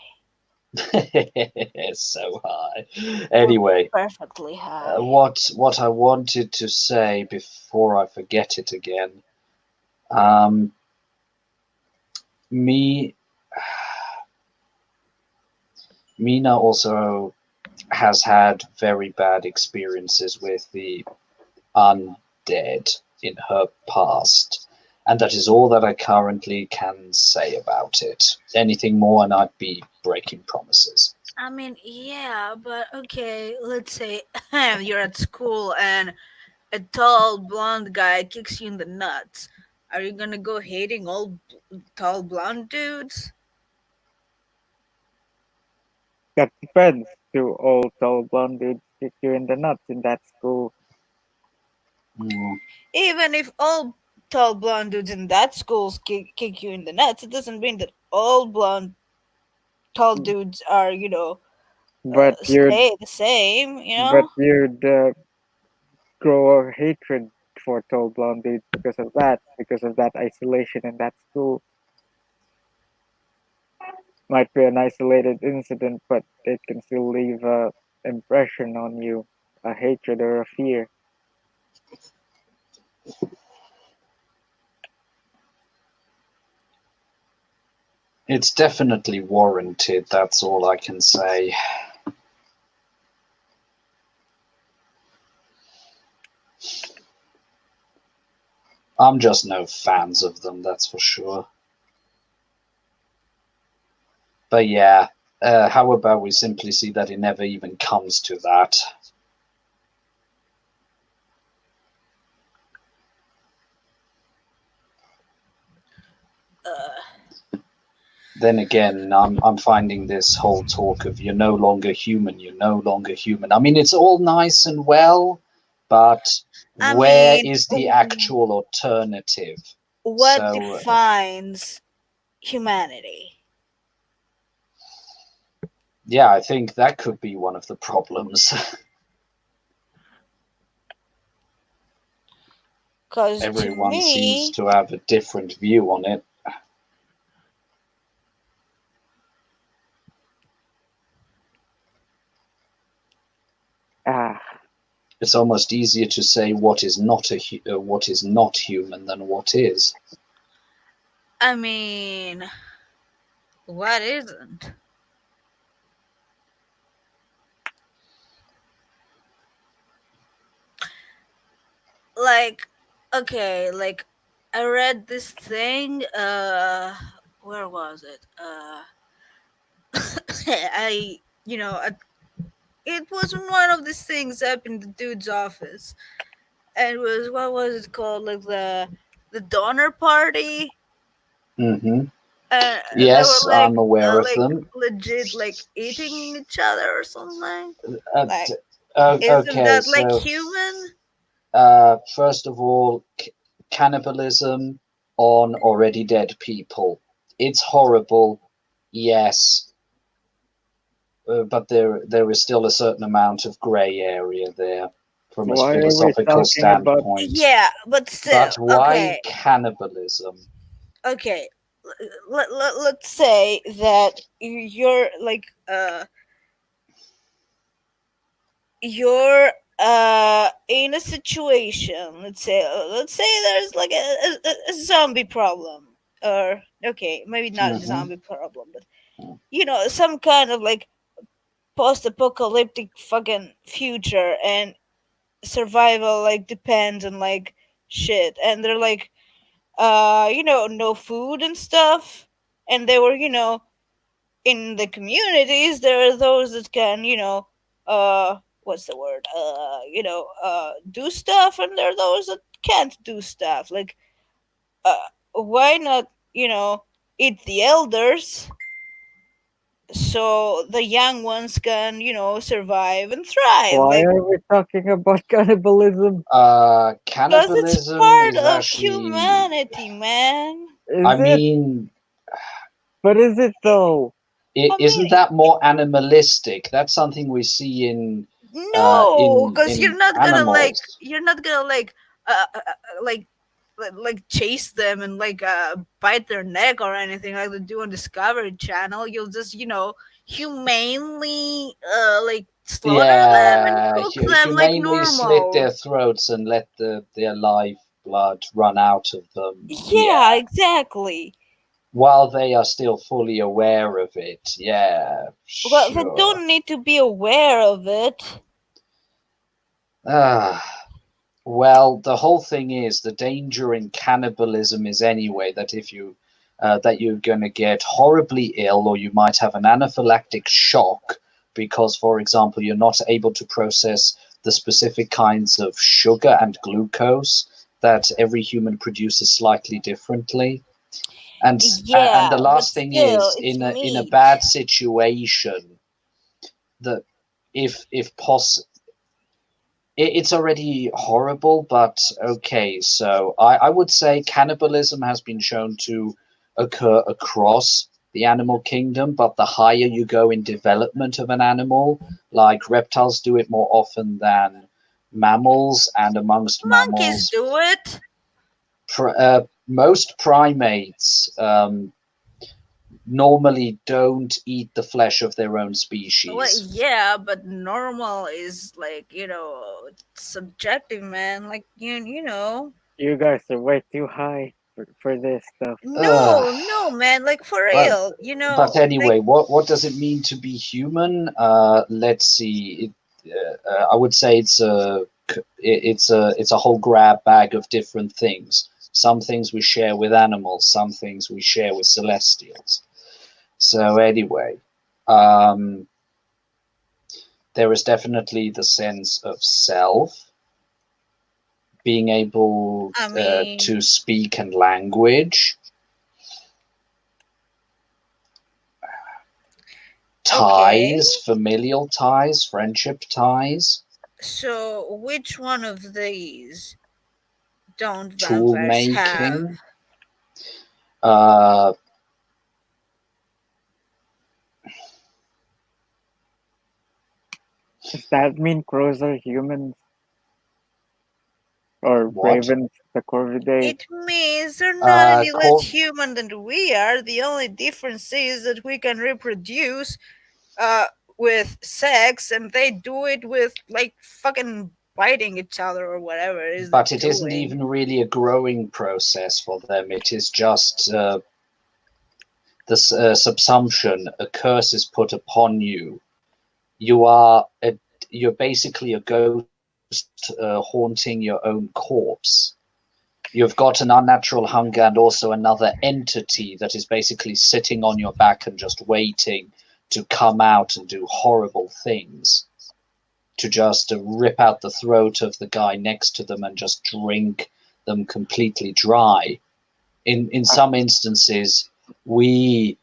it's so high. We're Anyway, perfectly high. what I wanted to say before I forget it again Um, me, Mina also has had very bad experiences with the undead in her past, and that is all that I currently can say about it. Anything more, and I'd be breaking promises. I mean, yeah, but okay, let's say you're at school and a tall blonde guy kicks you in the nuts. Are you gonna go hating all tall blonde dudes? That depends. Do all tall blonde dudes kick you in the nuts in that school? Mm, Even if all tall blonde dudes in that school kick you in the nuts, it doesn't mean that all blonde tall dudes are, But you'd stay the same, you but know? you'd grow a hatred for tall blonde dudes because of that isolation in that school. Might be an isolated incident, but it can still leave a impression on you, a hatred or a fear. it's definitely warranted, that's all I can say. I'm just no fans of them, that's for sure. But yeah, how about we simply see that it never even comes to that? Then again, I'm finding this whole talk of you're no longer human, you're no longer human. I mean, it's all nice and well, but I where mean, is the actual alternative? what So, defines humanity? yeah, I think that could be one of the problems. Because to Everyone seems me, to have a different view on it. Ah, It's almost easier to say what is what is not human than what is. I mean, what isn't? Like, okay, like, I read this thing, where was it? I, it was one of these things up in the dude's office. And it was, what was it called? Like the Donner Party. Hmm. They were Yes, I'm aware of like them. legit like eating each other or something. Uh, Like, isn't okay, that like so human? first of all, cannibalism on already dead people. It's horrible, yes, but there is still a certain amount of grey area there from a why are we philosophical talking about? standpoint. Yeah, but still, But why okay, cannibalism? okay. Let's say that you're like you're in a situation. Let's say there's like a zombie problem, or okay, maybe not a Hmm. zombie problem, but some kind of like post-apocalyptic fucking future, and survival like depends on like shit, and they're like no food and stuff, and they were in the communities there are those that can what's the word do stuff, and there are those that can't do stuff, like why not eat the elders so the young ones can survive and thrive, Why like, are we talking about cannibalism? because it's Cannibalism part is of actually, humanity, man. I Is it? mean, But is it though? I isn't mean, that more animalistic? That's something we see no, because in animals. you're not gonna like like chase them and like bite their neck or anything like they do on Discovery Channel. You'll just humanely like slaughter them and Yeah, cook them like humanely slit normal. their throats and let their life blood, run out of them. Yeah, exactly. While they are still fully aware of it. Yeah, Well, they sure. don't need to be aware of it. Ah. Well, the whole thing is the danger in cannibalism is anyway that if you that you're going to get horribly ill or you might have an anaphylactic shock because, for example, you're not able to process the specific kinds of sugar and glucose that every human produces slightly differently. And Yeah, the but last thing still, is it's in a meat. bad situation that if possible it's already horrible, but okay. So I would say cannibalism has been shown to occur across the animal kingdom, but the higher you go in development of an animal, like reptiles do it more often than mammals, and amongst Monkeys mammals, do it. most primates normally don't eat the flesh of their own Well, species. yeah, but normal is like, subjective, man. Like, You guys are way too high for this stuff. Ugh. no, man. Like, for But real, But like, anyway, what does it mean to be human? Let's see. I would say it's a whole grab bag of different things. Some things we share with animals, some things we share with celestials. So anyway, um, there is definitely the sense of self, being able I mean, to speak and language, okay. ties, familial ties, friendship ties. So, which one of these don't Tool vampires have? making. Uh, Does that mean crows are humans or what? ravens, the Corvidae? It means they're not any less Cor- human than we are. The only difference is that we can reproduce uh with sex and they do it with like fucking biting each other or whatever it is they're but it isn't doing. even really a growing process for them. It is just the subsumption. A curse is put upon you. You are a, you're basically a ghost haunting your own corpse. You've got an unnatural hunger and also another entity that is basically sitting on your back and just waiting to come out and do horrible things, to just rip out the throat of the guy next to them and just drink them completely dry. In some instances, we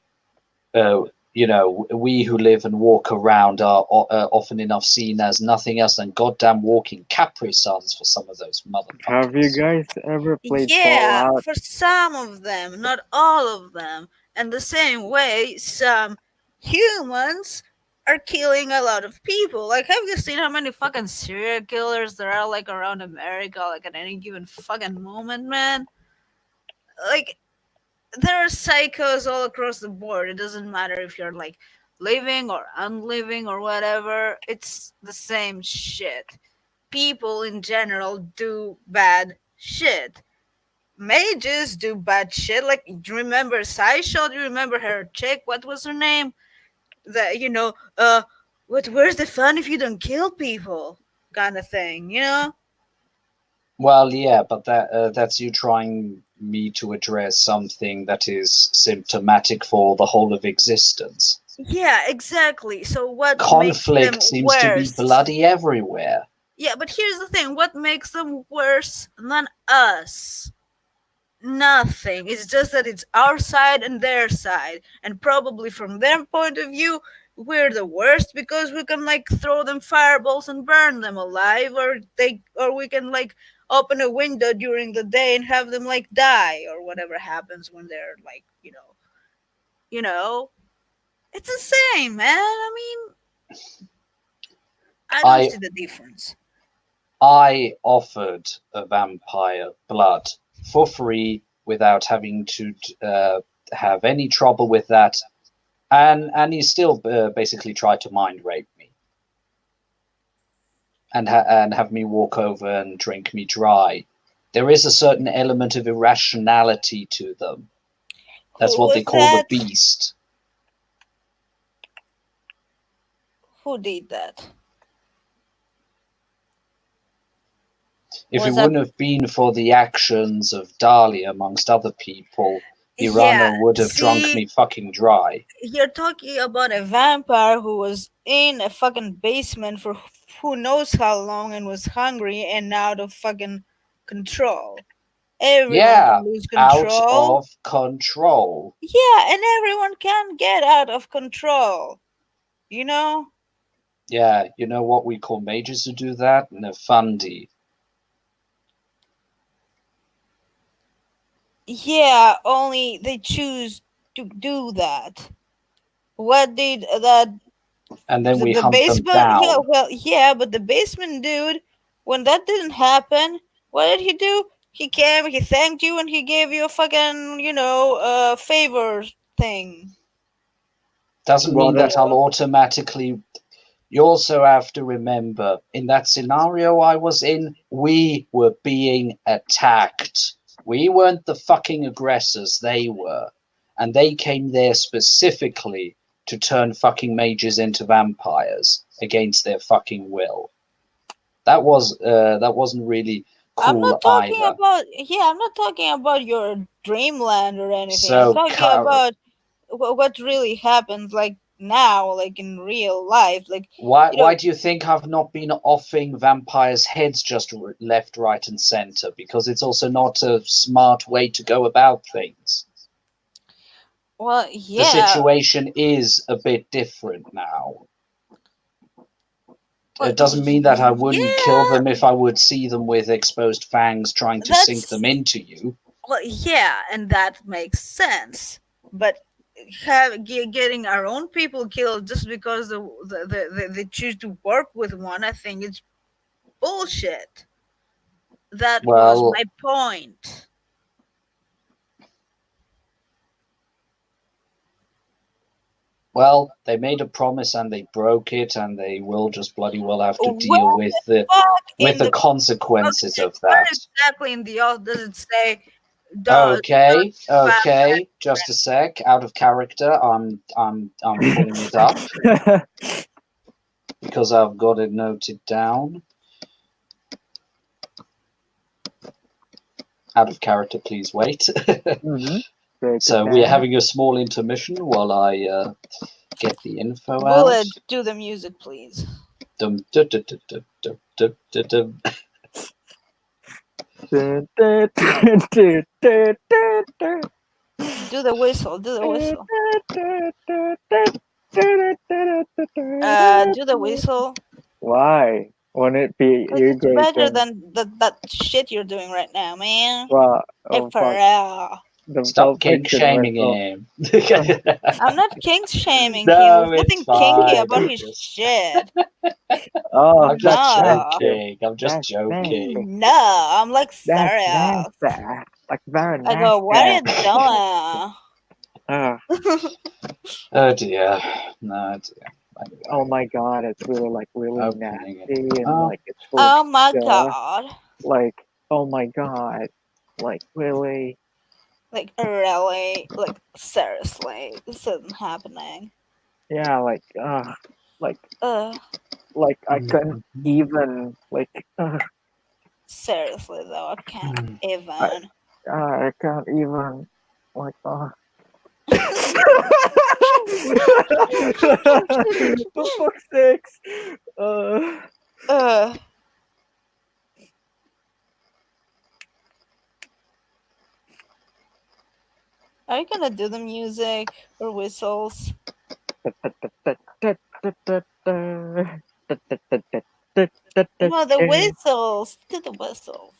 we who live and walk around are often enough seen as nothing else than goddamn walking Capri Suns for some of those Have you motherfuckers. guys ever played Yeah, Fallout? for some of them, not all of them. And the same way, some humans are killing a lot of people. Like, have you seen how many fucking serial killers there are, like, around America, like, at any given fucking moment, man? Like, there are psychos all across the board. It doesn't matter if you're, like, living or unliving or whatever, it's the same shit. People in general do bad shit. Mages do bad shit. Like, do you remember Sideshow? Do you remember her chick? What was her name? That where's the fun if you don't kill people? Kind of thing, you know? Well, yeah, but that's you trying me to address something that is symptomatic for the whole of existence. Yeah, exactly. So what makes them Conflict seems to be worse? bloody everywhere. Yeah, but here's the thing: what makes them worse than us? Nothing. It's just that it's our side and their side, and probably from their point of view, we're the worst because we can like throw them fireballs and burn them alive, or we can like open a window during the day and have them like die or whatever happens when they're like you know. It's the same, man. I mean, I don't I see the difference. I offered a vampire blood for free without having to have any trouble with that, and he still basically tried to mind rape me and have me walk over and drink me dry. There is a certain element of irrationality to them. That's Who what they was call the that? beast. Who did that? If it Was that? wouldn't have been for the actions of Dahlia, amongst other people, Yeah. Irana would have drunk See, me fucking dry. you're talking about a vampire who was in a fucking basement for who knows how long and was hungry and out of fucking control. Everyone Yeah, can lose out control. of control. Yeah, and everyone can get out of control. You know? Yeah, you know what we call mages who do that? Nefundi. Yeah, only they choose to do that. What did that And then we the hunt them basement? Yeah, down. well, yeah, but the basement dude, when that didn't happen, what did he do? He came, he thanked you, and he gave you a fucking, favor thing. Doesn't mean What? that I'll automatically. You also have to remember, in that scenario I was in, we were being attacked. We weren't the fucking aggressors, they were. And they came there specifically to turn fucking mages into vampires against their fucking will. That wasn't really I'm cool not talking either. about, yeah, I'm not talking about your dreamland or anything. I'm So, talking about what really happens, like now, like in real life. Like, why do you think I've not been offing vampires' heads just left, right, and center? Because it's also not a smart way to go about things. well, The yeah. situation is a bit different now. Well, It doesn't mean that I wouldn't kill yeah, them if I would see them with exposed fangs trying to sink that's them into you. well, yeah, and that makes sense. But getting our own people killed just because they choose to work with one, I think it's bullshit. That was Well, my point. well, they made a promise and they broke it, and they will just bloody well have to Where deal with the fuck in the consequences okay, of where that. exactly in the oath does it say the Okay, vampire? okay, just a sec. Out of character, I'm pulling it up because I've got it noted down. Out of character, please wait. So we're having a small intermission while I get the info Bullet, out. do the music, please. Dum, dum, dum, dum, dum, dum, dum, dum, dum. Do the whistle. Do the whistle. Do the whistle. Why? Wouldn't it be Cause it's better irritating? than that shit you're doing right now, man. Well, Hey, oh for fuck, real. the Stop Pulp kink Fiction shaming whistle. him. I'm not kink shaming him. No, There's it's nothing kinky fine. about his shit. Oh, I'm just that's No. nasty. joking. I'm just That's joking. No, I'm like That's serious. nasty. Like very I go, what are you nasty. doing? Oh dear. No dear. Anyway, Oh my god, it's really opening nasty it and up. like it's full Oh of my stuff. god. Like, oh my god. Like really. Like, really? Like, seriously? This isn't happening. Yeah, like like Ugh. I couldn't even Seriously, though, I can't even. I can't even like For fuck's sakes. Ugh. Are you gonna do the music or whistles? No, the whistles. Do the whistles.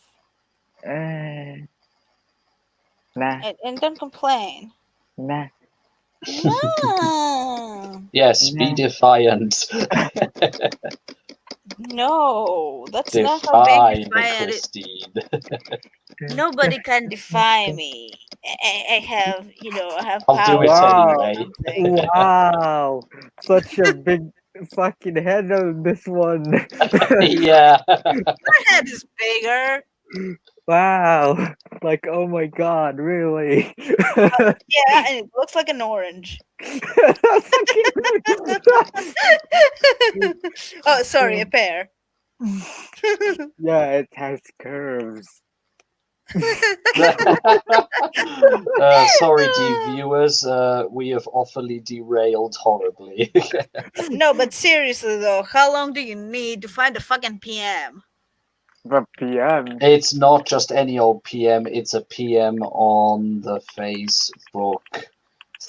Nah, And don't complain. nah. No. Yes, be Nah. defiant. No, that's not how being Defy the defiant. Christine. Nobody can defy me. I have, I have I'll do power it Wow. anyway. or something. Wow, such a big fucking head on this one. Yeah. My head is bigger. Wow. Like, oh my god, really? Yeah, and it looks like an orange. Fucking Oh, sorry, a pear. yeah, it has curves. Sorry, dear viewers, we have awfully derailed horribly. No, but seriously though, how long do you need to find a fucking PM? But PM. It's not just any old PM, it's a PM on the Facebook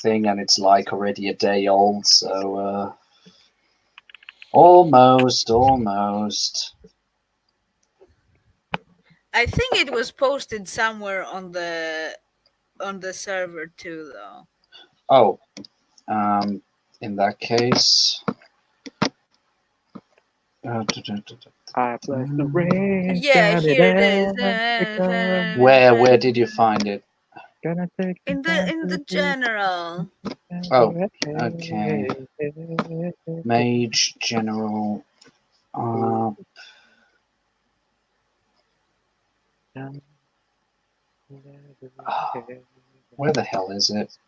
thing, and it's like already a day old, so almost. I think it was posted somewhere on the server too, though. Oh, in that case. I bless the rain. Yeah, got here it is. Where did you find it? Gonna take In the general. Oh, okay. Mage General. Where the hell is it?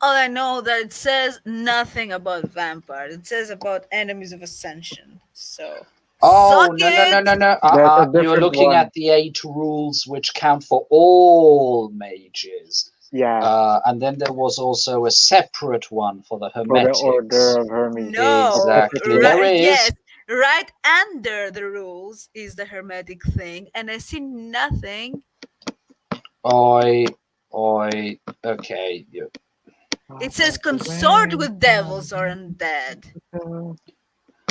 All I know that it says nothing about vampires. It says about enemies of ascension. So Oh, suck no. it! There's a You're different looking one. at the 8 rules which count for all mages. Yeah, And then there was also a separate one for the for the Hermetics. Order of Hermes. No, Exactly, right, there is. yes, right under the rules is the hermetic thing, and I see nothing. Okay. It says consort with devils or undead.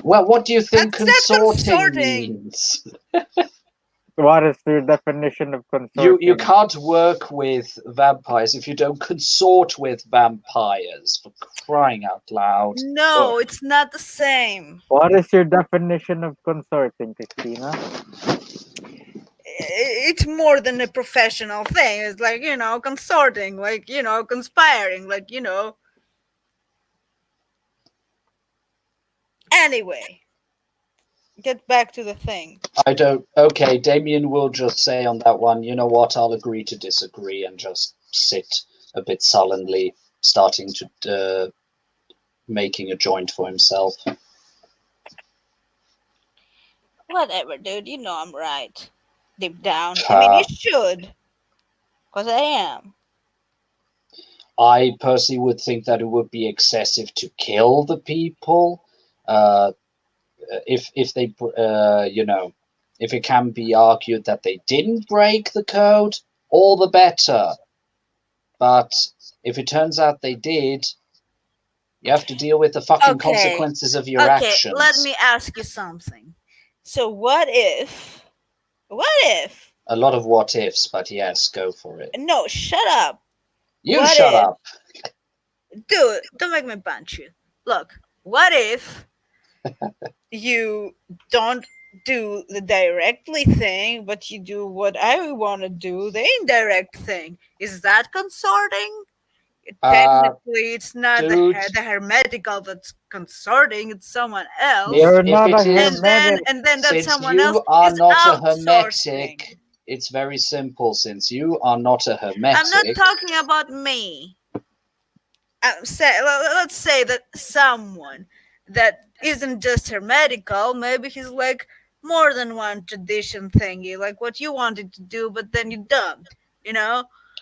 Well, what do you think That's consorting consorting. means? What is your definition of You consorting? can't work with vampires if you don't consort with vampires, for crying out loud. No, it's not the same. What is your definition of consorting, Christina? It's more than a professional thing. It's like, consorting, like, conspiring, like, Anyway, get back to the thing. I don't. Okay, Damien will just say on that one, you know what, I'll agree to disagree and just sit a bit sullenly, starting to making a joint for himself. Whatever, dude. You know I'm right. Deep down. I mean, you should. Because I am. I personally would think that it would be excessive to kill the people. If they, if it can be argued that they didn't break the code, all the better. But if it turns out they did, you have to deal with the fucking consequences of your actions. Let me ask you something. So what if? A lot of what ifs, but yes, go for it. No, shut up. You shut up. Dude, don't make me punch you. Look, what if you don't do the directly thing, but you do what I want to do, the indirect thing? Is that consorting? Technically, it's not the hermetical that's consorting; it's someone else. You're not a hermetic. And then that someone else are is not a outsourcing. hermetic, it's very simple. Since you are not a hermetic, I'm not talking about me. Let's say that someone that isn't just hermetical, maybe he's like more than one tradition thingy, like what you wanted to do, but then you don't,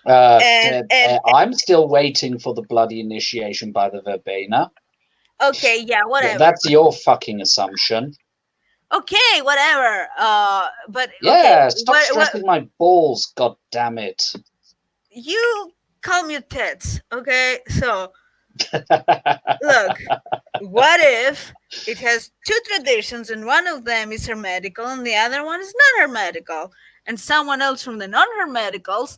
I'm still waiting for the bloody initiation by the verbena. Okay, yeah, whatever. That's your fucking assumption. Okay, whatever. But yeah, okay, stop stressing my balls. God damn it! You calm your tits, okay? So, look, what if it has 2 traditions and one of them is hermetical and the other one is non-hermetical, and someone else from the non-hermeticals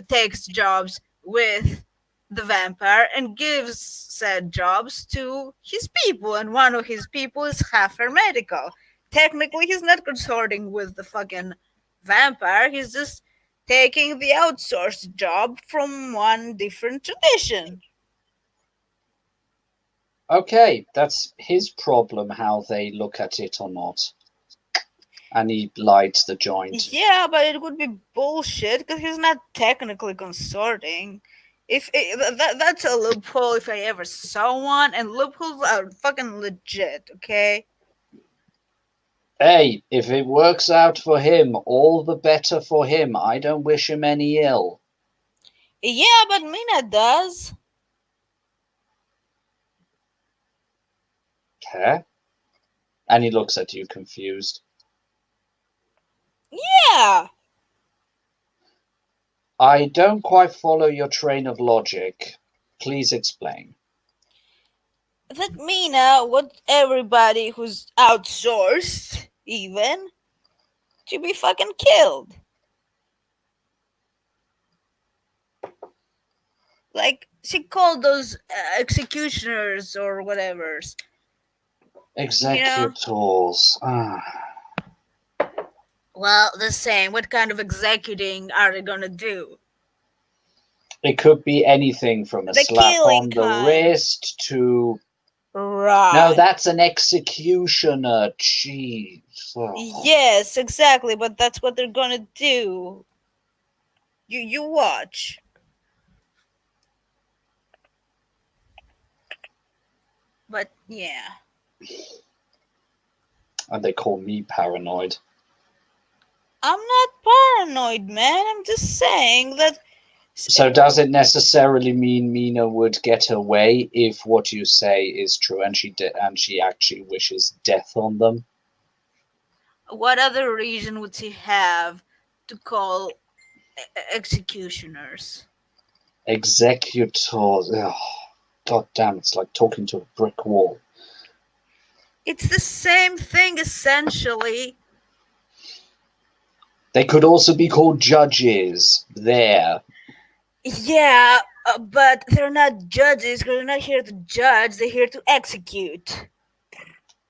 takes jobs with the vampire and gives said jobs to his people, and one of his people is half hermetical. Technically, he's not consorting with the fucking vampire. He's just taking the outsourced job from one different tradition. Okay, that's his problem how they look at it or not. And he lights the joint. Yeah, but it would be bullshit because he's not technically consorting. That's a loophole if I ever saw one, and loopholes are fucking legit. Okay. Hey, if it works out for him, all the better for him. I don't wish him any ill. Yeah, but Mina does. Okay? And he looks at you confused. Yeah. I don't quite follow your train of logic. Please explain. That Mina want everybody who's outsourced, even, to be fucking killed. Like, she called those executioners or whatever's. Executors. Well, the same. What kind of executing are they gonna do? It could be anything from a The slap killing on the kind. wrist to... Right. No, that's an executioner. Jeez. Oh. Yes, exactly, but that's what they're gonna do. You watch. But yeah. And they call me paranoid. I'm not paranoid, man. I'm just saying that. So does it necessarily mean Mina would get away if what you say is true and she actually wishes death on them? What other reason would she have to call executioners? Executors. Oh, God damn, it's like talking to a brick wall. It's the same thing, essentially. They could also be called judges. There. Yeah, but they're not judges because they're not here to judge, they're here to execute.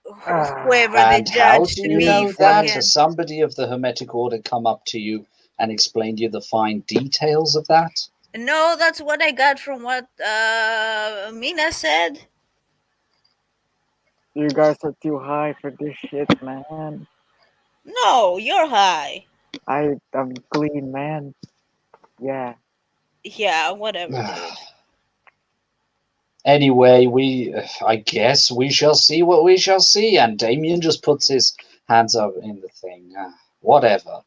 Whoever they And how judge do to you be know that? fucking. Has somebody of the Hermetic Order come up to you and explained you the fine details of that? No, that's what I got from what Mina said. You guys are too high for this shit, man. No, you're high. I'm clean, man. Yeah. Yeah, whatever, dude. Anyway, I guess we shall see what we shall see. And Damien just puts his hands up in the thing. Whatever.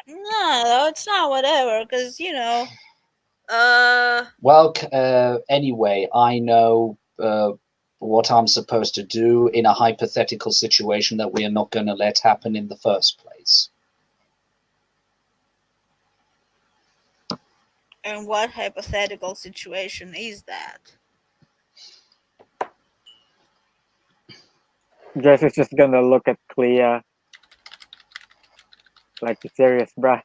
No, it's not whatever, because, Well, anyway, I know what I'm supposed to do in a hypothetical situation that we are not going to let happen in the first place. and what hypothetical situation is that? Jess is just gonna look at Clea like you serious, bruh.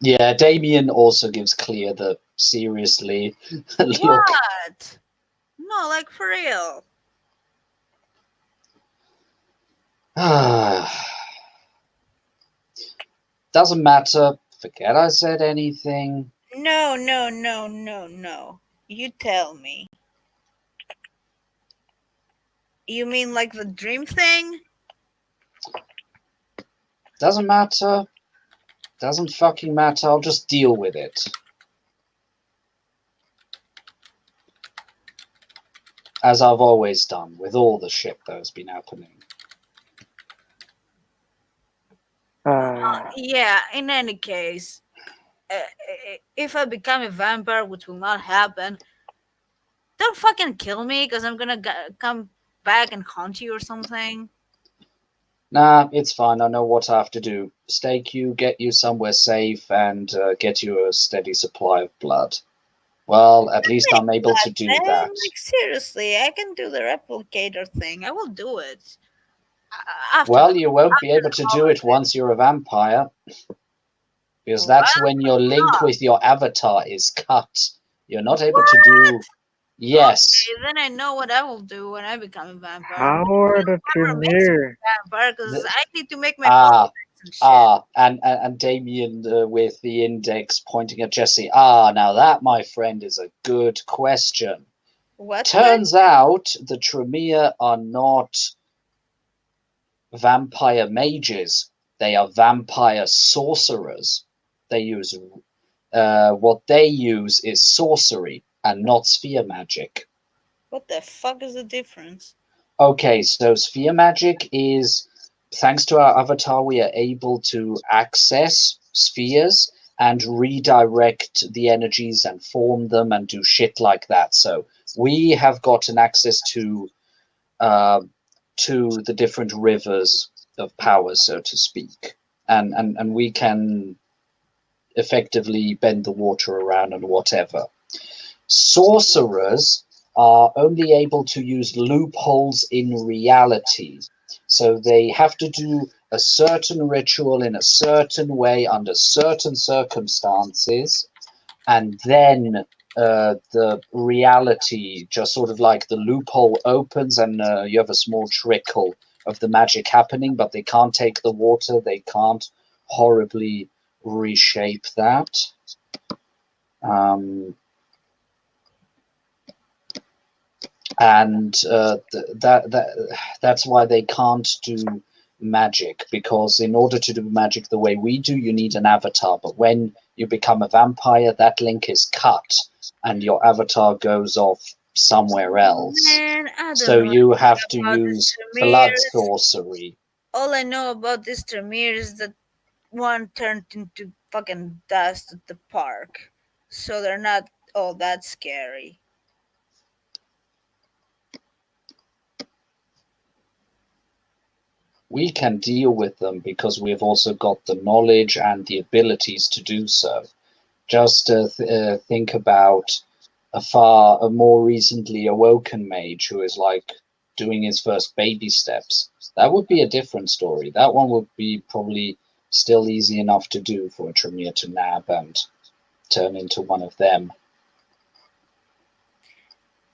Yeah, Damien also gives Clea the seriously look. What? No, like for real. Doesn't matter. Forget I said anything. No. You tell me. You mean like the dream thing? Doesn't matter. Doesn't fucking matter. I'll just deal with it. As I've always done with all the shit that's been happening. Yeah, in any case, if I become a vampire, which will not happen, don't fucking kill me because I'm gonna come back and haunt you or something. Nah, it's fine. I know what I have to do. Stake you, get you somewhere safe, and get you a steady supply of blood. Well, at least I'm able to do Man, that. like seriously, I can do the replicator thing. I will do it. Well, you won't be able to do it once you're a vampire. Because that's when your link with your avatar is cut. You're not able to do... Yes. Okay, then I know what I will do when I become a vampire. Howard of Tremere. Because I need to make my and Damien with the index pointing at Jesse. Now that, my friend, is a good question. What? Turns out the Tremere are not vampire mages. They are vampire sorcerers. They use what they use is sorcery and not sphere magic. What the fuck is the difference? Okay, so sphere magic is, thanks to our avatar, we are able to access spheres and redirect the energies and form them and do shit like that. So we have gotten access uh, to the different rivers of power, so to speak, and we can effectively bend the water around and whatever. Sorcerers are only able to use loopholes in reality. So they have to do a certain ritual in a certain way under certain circumstances, and then the reality just sort of like the loophole opens, and you have a small trickle of the magic happening, but they can't take the water, they can't horribly reshape that. And that's why they can't do magic, because in order to do magic the way we do, you need an avatar. But when you become a vampire, that link is cut, and your avatar goes off somewhere else. Man, I don't So know you have to about this use blood Tremere. sorcery. All I know about this Tremere is that one turned into fucking dust at the park. So they're not all that scary. We can deal with them because we've also got the knowledge and the abilities to do so. Just think about a more recently awoken mage who is like doing his first baby steps. That would be a different story. That one would be probably still easy enough to do for a Tremere to nab and turn into one of them.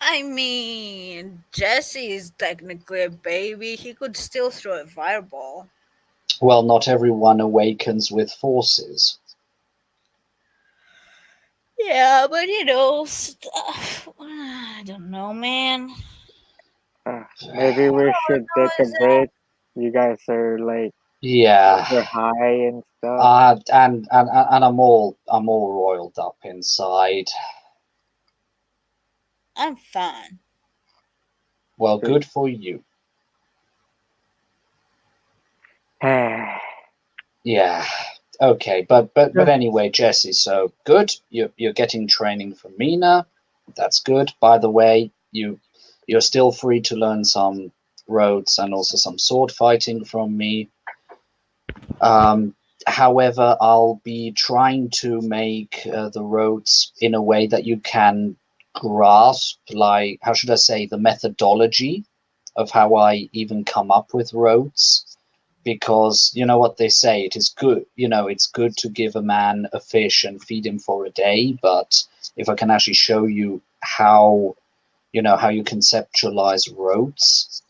I mean, Jesse is technically a baby. He could still throw a fireball. Well, not everyone awakens with forces. Yeah, but you know, stuff. I don't know, man. Maybe we All I should know take a is that break. You guys are like Yeah, super high and stuff. and I'm all roiled up inside. I'm fine. Well, good for you. Yeah. Okay, but anyway, Jesse. So good. You're getting training from Mina. That's good. By the way, you're still free to learn some roads and also some sword fighting from me. However, I'll be trying to make the roads in a way that you can grasp, like, how should I say, the methodology of how I even come up with roads. Because you know what they say, it is good, it's good to give a man a fish and feed him for a day, but if I can actually show you how you conceptualize roads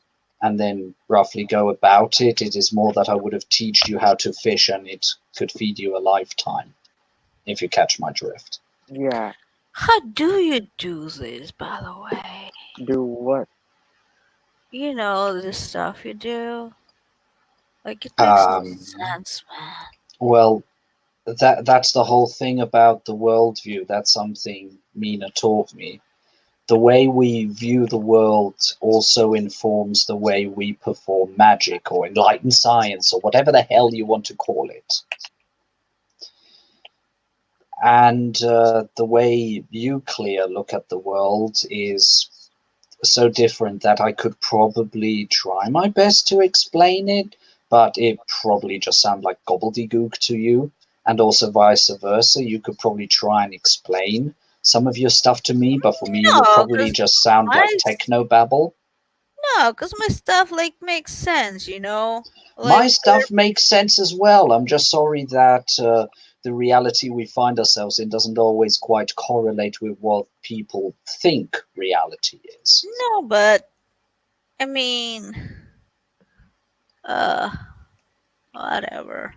and then roughly go about it, it is more that I would have taught you how to fish and it could feed you a lifetime, if you catch my drift. Yeah, How do you do this, by the way? do what? You know, the stuff you do? Like, it makes no Um, sense, man. well, that's the whole thing about the worldview. That's something Mina taught me. The way we view the world also informs the way we perform magic or enlightened science or whatever the hell you want to call it. And the way you, Clea, look at the world is so different that I could probably try my best to explain it, but it probably just sounds like gobbledygook to you. And also vice versa, you could probably try and explain some of your stuff to me, but for me it would No, probably because just sound my like techno babble. my stuff like makes sense, you know. My Like, stuff makes sense as well. I'm just sorry that the reality we find ourselves in doesn't always quite correlate with what people think reality is. no, but I mean, uh, whatever.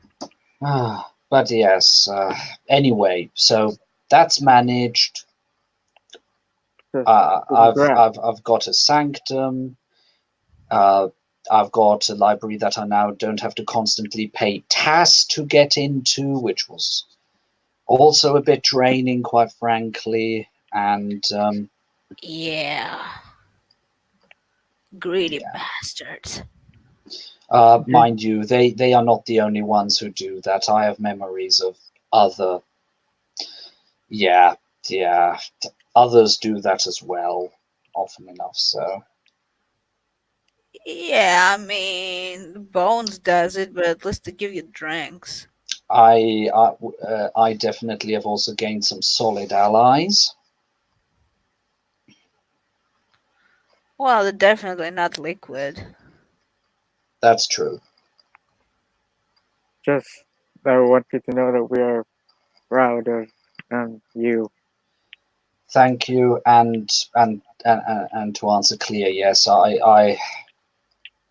But yes, anyway, so that's managed. Just congrats. I've got a sanctum. Uh, I've got a library that I now don't have to constantly pay TAS to get into, which was also a bit draining, quite frankly. And Yeah, greedy yeah, bastards. mind you, they are not the only ones who do that. I have memories of other, yeah, yeah, others do that as well, often enough. So Yeah, I mean, Bones does it, but at least they give you drinks. I definitely have also gained some solid allies. Well, they're definitely not liquid. That's true. Just I want you to know that we are proud of you. Thank you, and to answer clear, yes, I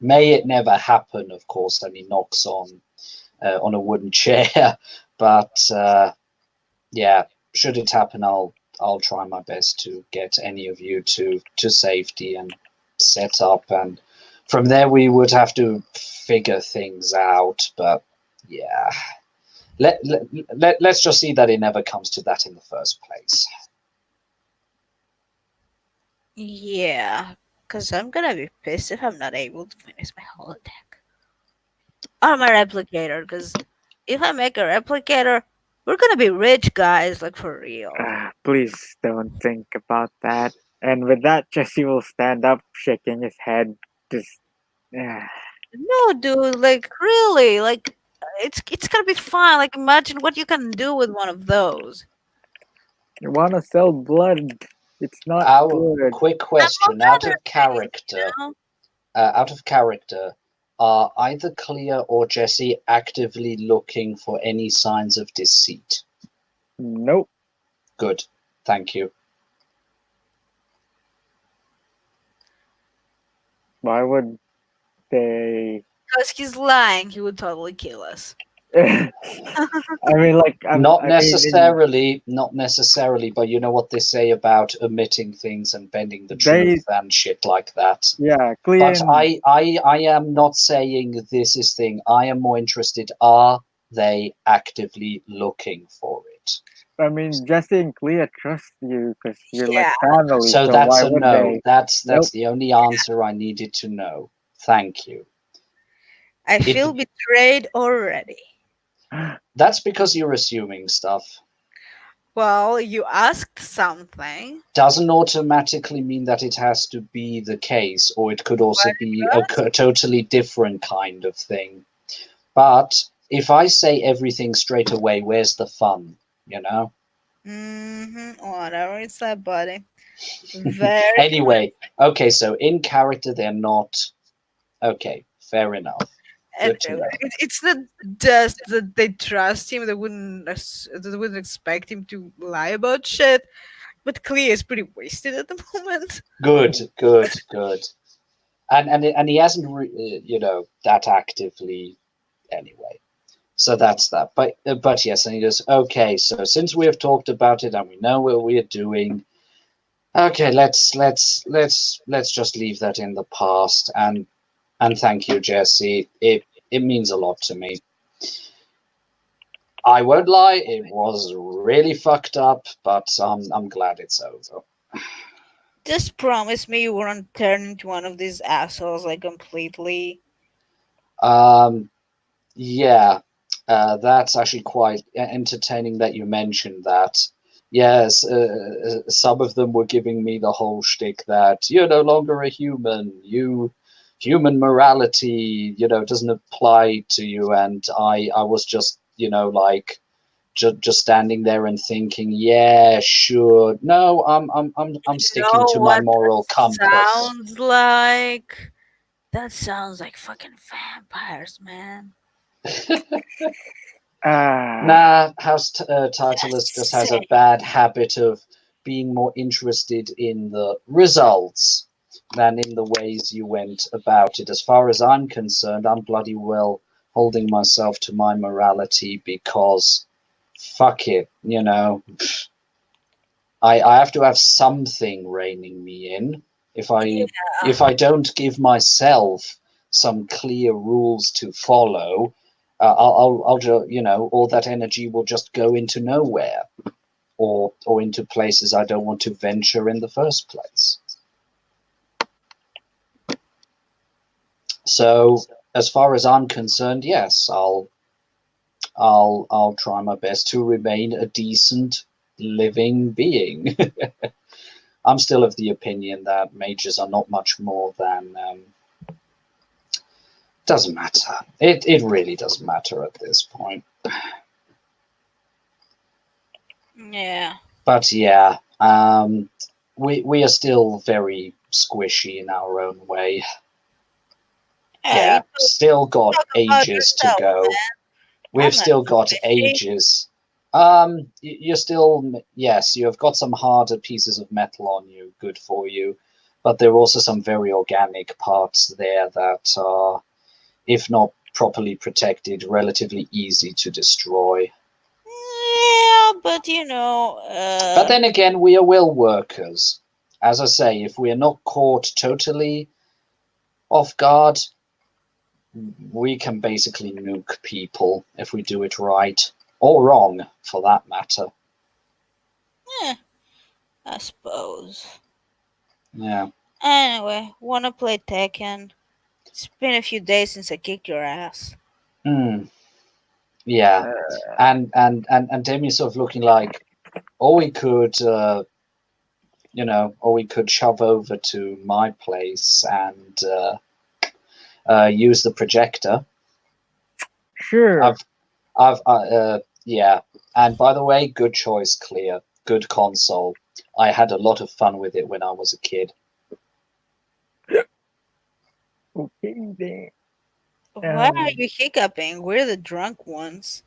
may it never happen, of course, and he knocks on a wooden chair, but yeah, should it happen, I'll try my best to get any of you to safety and set up, and from there we would have to figure things out, but yeah. Let's just see that it never comes to that in the first place. Yeah, because I'm gonna be pissed if I'm not able to finish my holodeck. Or my replicator, because if I make a replicator, we're gonna be rich guys, like for real. Please don't think about that. And with that, Jesse will stand up, shaking his head. Just, ah. No, dude, like really, like it's gonna be fine. Like imagine what you can do with one of those. You want to sell blood? It's not Our good. quick Among question, out other of things, character, you know? are either Clea or Jesse actively looking for any signs of deceit? Nope. Good, thank you. Why would they? Because he's lying, he would totally kill us. I mean, like, Not I mean, not necessarily, but you know what they say about omitting things and bending the they, truth and shit like that. yeah, But Clean. I am not saying this is thing. I am more interested. Are they actively looking for it? I mean, Jesse and Clea trust you because you're like Yeah, family. So So that's why a would no. they? That's Nope. the only answer I needed to know. Thank you. I It feel betrayed already. that's because you're assuming stuff. Well, you asked something. Doesn't automatically mean that it has to be the case, or it could also be a totally different kind of thing. But if I say everything straight away, where's the fun? You know? Whatever it's that, buddy. Very Anyway, okay, so in character, they're not. Okay, fair enough. Good to know. It's not just that they trust him. They wouldn't expect him to lie about shit. But Clea is pretty wasted at the moment. Good, good, good. And he hasn't, that actively anyway. So that's that. But yes, and he goes, okay. So since we have talked about it and we know what we are doing, okay, let's just leave that in the past. And thank you, Jesse. It means a lot to me. I won't lie, it was really fucked up, but I'm glad it's over. Just promise me you won't turn into one of these assholes like completely. Um, yeah, that's actually quite entertaining that you mentioned that. Yes, some of them were giving me the whole shtick that you're no longer a human. Human morality, doesn't apply to you. And I was just, like, just standing there and thinking, yeah, sure. No, I'm You sticking know to my what moral that compass. sounds like? That sounds like fucking vampires, man. Ah, Nah, House Tartarus just has a Sick. bad habit of being more interested in the results than in the ways you went about it. As far as I'm concerned, I'm bloody well holding myself to my morality because fuck it, I have to have something reining me in. If I Yeah. if I don't give myself some clear rules to follow, I'll just, all that energy will just go into nowhere, or into places I don't want to venture in the first place. So, as far as I'm concerned, yes, I'll try my best to remain a decent living being. I'm still of the opinion that mages are not much more than. Doesn't matter. It really doesn't matter at this point. Yeah. But yeah, we are still very squishy in our own way. Yeah, you Still got talk about ages to yourself, go. man. We've I'm not still got squishy. ages. You're still, yes, you have got some harder pieces of metal on you, good for you, but there are also some very organic parts there that are, if not properly protected, relatively easy to destroy. Yeah, but But then again, we are will workers. As I say, if we are not caught totally off guard, we can basically nuke people if we do it right, or wrong, for that matter. I suppose. Yeah. Anyway, wanna play Tekken? It's been a few days since I kicked your ass. Yeah. Uh, And Demi's sort of looking like, or we could, or we could shove over to my place and use the projector. sure. Yeah. And by the way, good choice, Clear. Good console. I had a lot of fun with it when I was a kid. Okay then. Why are you hiccuping? We're the drunk ones.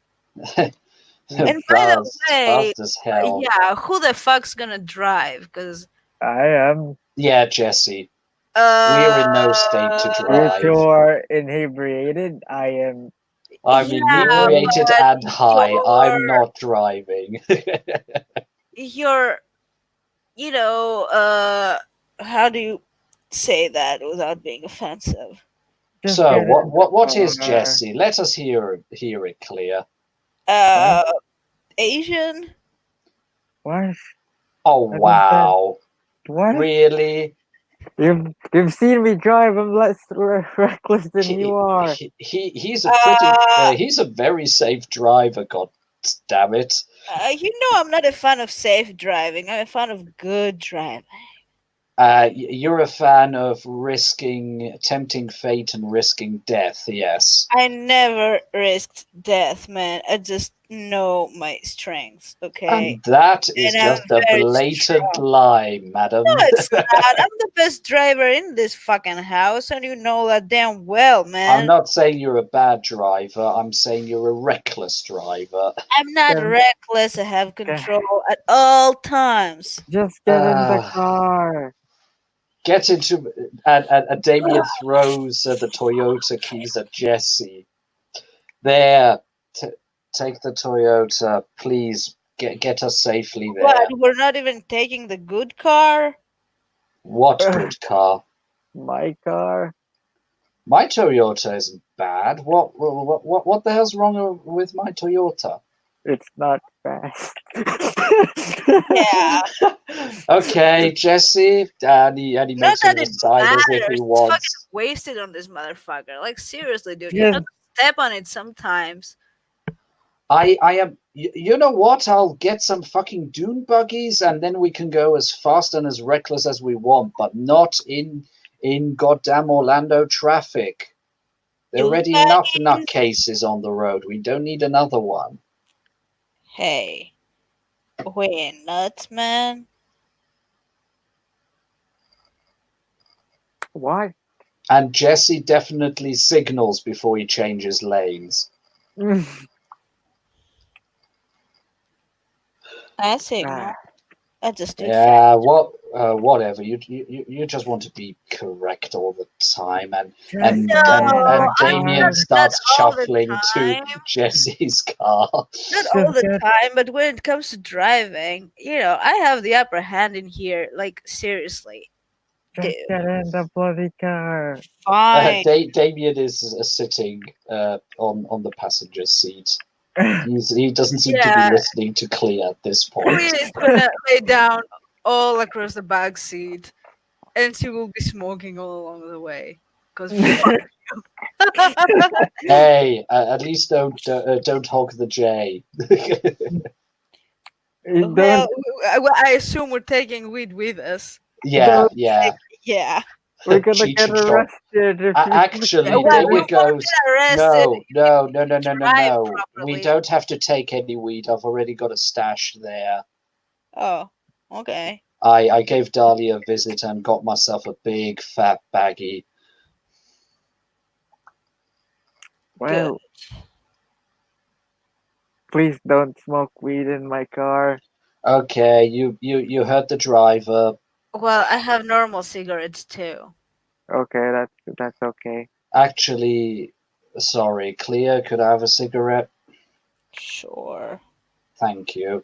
And by the way, Fast as hell. yeah, who the fuck's gonna drive? Cause I am. Yeah, Jesse. We're in no state to You drive. two are inebriated. I am. I'm yeah, inebriated but and high. I'm not driving. you're, you know, how do you say that without being offensive? Just So, get in the what is car. Jesse? Let us hear it clear. Uh, Asian? What? Oh I don't think. wow, What? really? You've seen me drive. I'm less reckless than you He, are. he's a pretty Uh, he's a very safe driver. God damn it! I'm not a fan of safe driving. I'm a fan of good driving. You're a fan of tempting fate and risking death. Yes. I never risked death, man. I just know my strengths, okay? And that is And I'm just a very blatant strong. lie, No, madam. it's not. I'm the best driver in this fucking house, and you know that damn well, I'm man. not saying you're a bad driver. I'm saying you're a reckless driver. I'm not Get, reckless. I have get, control at all times. just get in the Uh, car. get into and Damien throws the Toyota keys at Jesse. There, take the Toyota, please. Get us safely What? there. We're not even taking the good car? What good car? My car. My Toyota isn't bad. What the hell's wrong with my Toyota? It's not fast. Yeah. Okay, Jesse, and he Not makes sort that of a it sign as if he matters. It's fucking wants. wasted on this motherfucker. Like, seriously, dude. You just have to step on it sometimes. I am. You know what? I'll get some fucking dune buggies, and then we can go as fast and as reckless as we want, but not in goddamn Orlando traffic. There are Dune already enough buggies? nutcases on the road. We don't need another one. Hey. We're nuts, man. what? And Jesse definitely signals before he changes lanes. I signal. I just do it fast. Yeah, whatever. You just want to be correct all the time, and Just and get and, in No, and the Damien car. not starts all the shuffling to time. Jesse's car. Not all Just the get. time, but when it comes to driving, I have the upper hand in here. Like, seriously. Just get in the bloody car. Fine. Damien is sitting on the passenger seat. He doesn't seem to be Yeah. listening to Clea at this point. Clea is gonna lay down all across the back seat, and she will be smoking all along the way. Cause Hey, at least don't hog the J. You well, don't, I assume we're taking weed with us. Yeah, don't, yeah. Yeah. we're gonna Cheech get and Chong. arrested if you Actually, Well, we Damien won't goes, get arrested if no, we no. drive We properly. don't have to take any weed. I've already got a stash there. Oh, okay. I gave Dahlia a visit and got myself a big fat baggie. Well, please don't smoke weed in my car. Okay, you heard the driver. Well, I have normal cigarettes too. Okay, that's okay. Actually, sorry, Clea, could I have a cigarette? Sure. Thank you.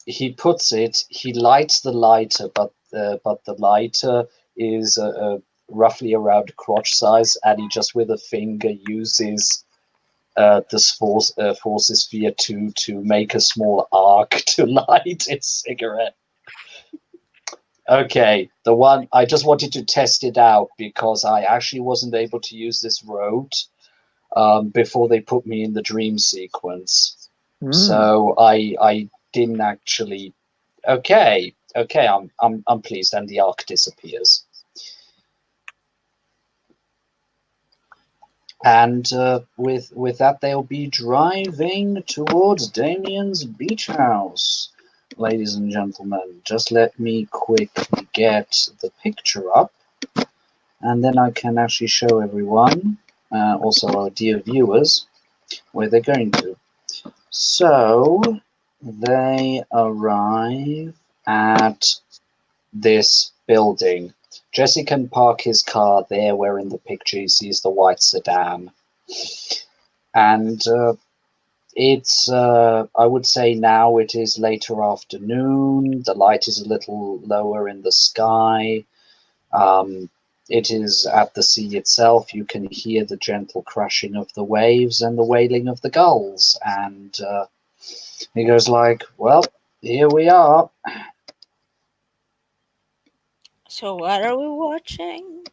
He puts it. He lights the lighter, but the lighter is roughly around crotch size, and he just with a finger uses the force sphere to make a small arc to light his cigarette. Okay, the one I just wanted to test it out because I actually wasn't able to use this road before they put me in the dream sequence. So I didn't actually. Okay, I'm pleased, and the arc disappears. And with that, they'll be driving towards Damien's beach house. Ladies and gentlemen, just let me quickly get the picture up, and then I can actually show everyone, also our dear viewers, where they're going to. So they arrive at this building. Jesse can park his car there where in the picture he sees the white sedan. And it's, I would say now it is later afternoon. The light is a little lower in the sky. It is at the sea itself. You can hear the gentle crashing of the waves and the wailing of the gulls. And he goes like, well, here we are. So what are we watching?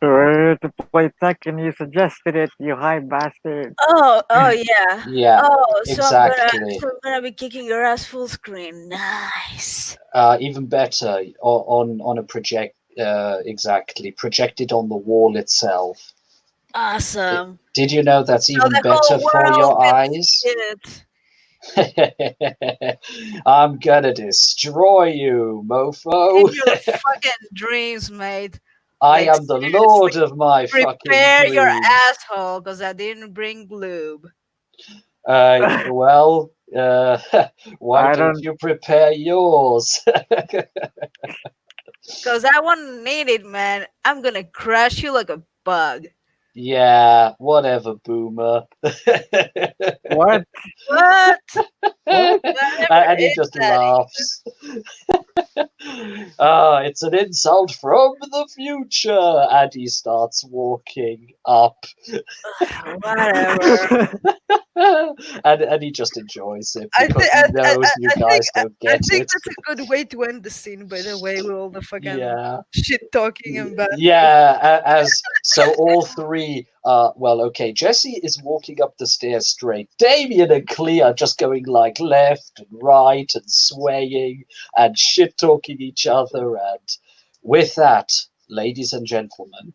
We're to play Tekken. You suggested it, you high bastard. Oh yeah. Yeah, Oh, exactly. so I'm gonna be kicking your ass full screen. Nice. Even better on a project. Exactly, projected on the wall itself. Awesome. Did you know that's So even the better whole for world your will eyes? see it. I'm gonna destroy you, mofo. In your fucking dreams, mate. I Like, am the seriously, lord of my fucking prepare your dreams. asshole, because I didn't bring lube. Well, why I don't don't. you prepare yours? Because I won't need it, man. I'm gonna crush you like a bug. Yeah, whatever, boomer. What? What? What? And he is just that laughs. It's an insult from the future. And he starts walking up. Whatever. and he just enjoys it I because think he knows you guys don't I get think it. that's a good way to end the scene. By the way, with all the fucking Yeah. shit talking and bad. Yeah, as so all three well, okay, Jesse is walking up the stairs straight. Damien and Clea are just going like left and right and swaying and shit talking each other. And with that, ladies and gentlemen,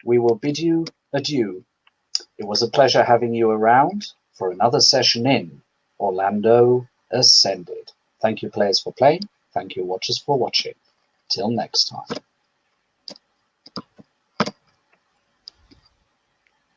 we will bid you adieu. It was a pleasure having you around for another session in Orlando Ascended. Thank you, players, for playing. Thank you, watchers, for watching. Till next time.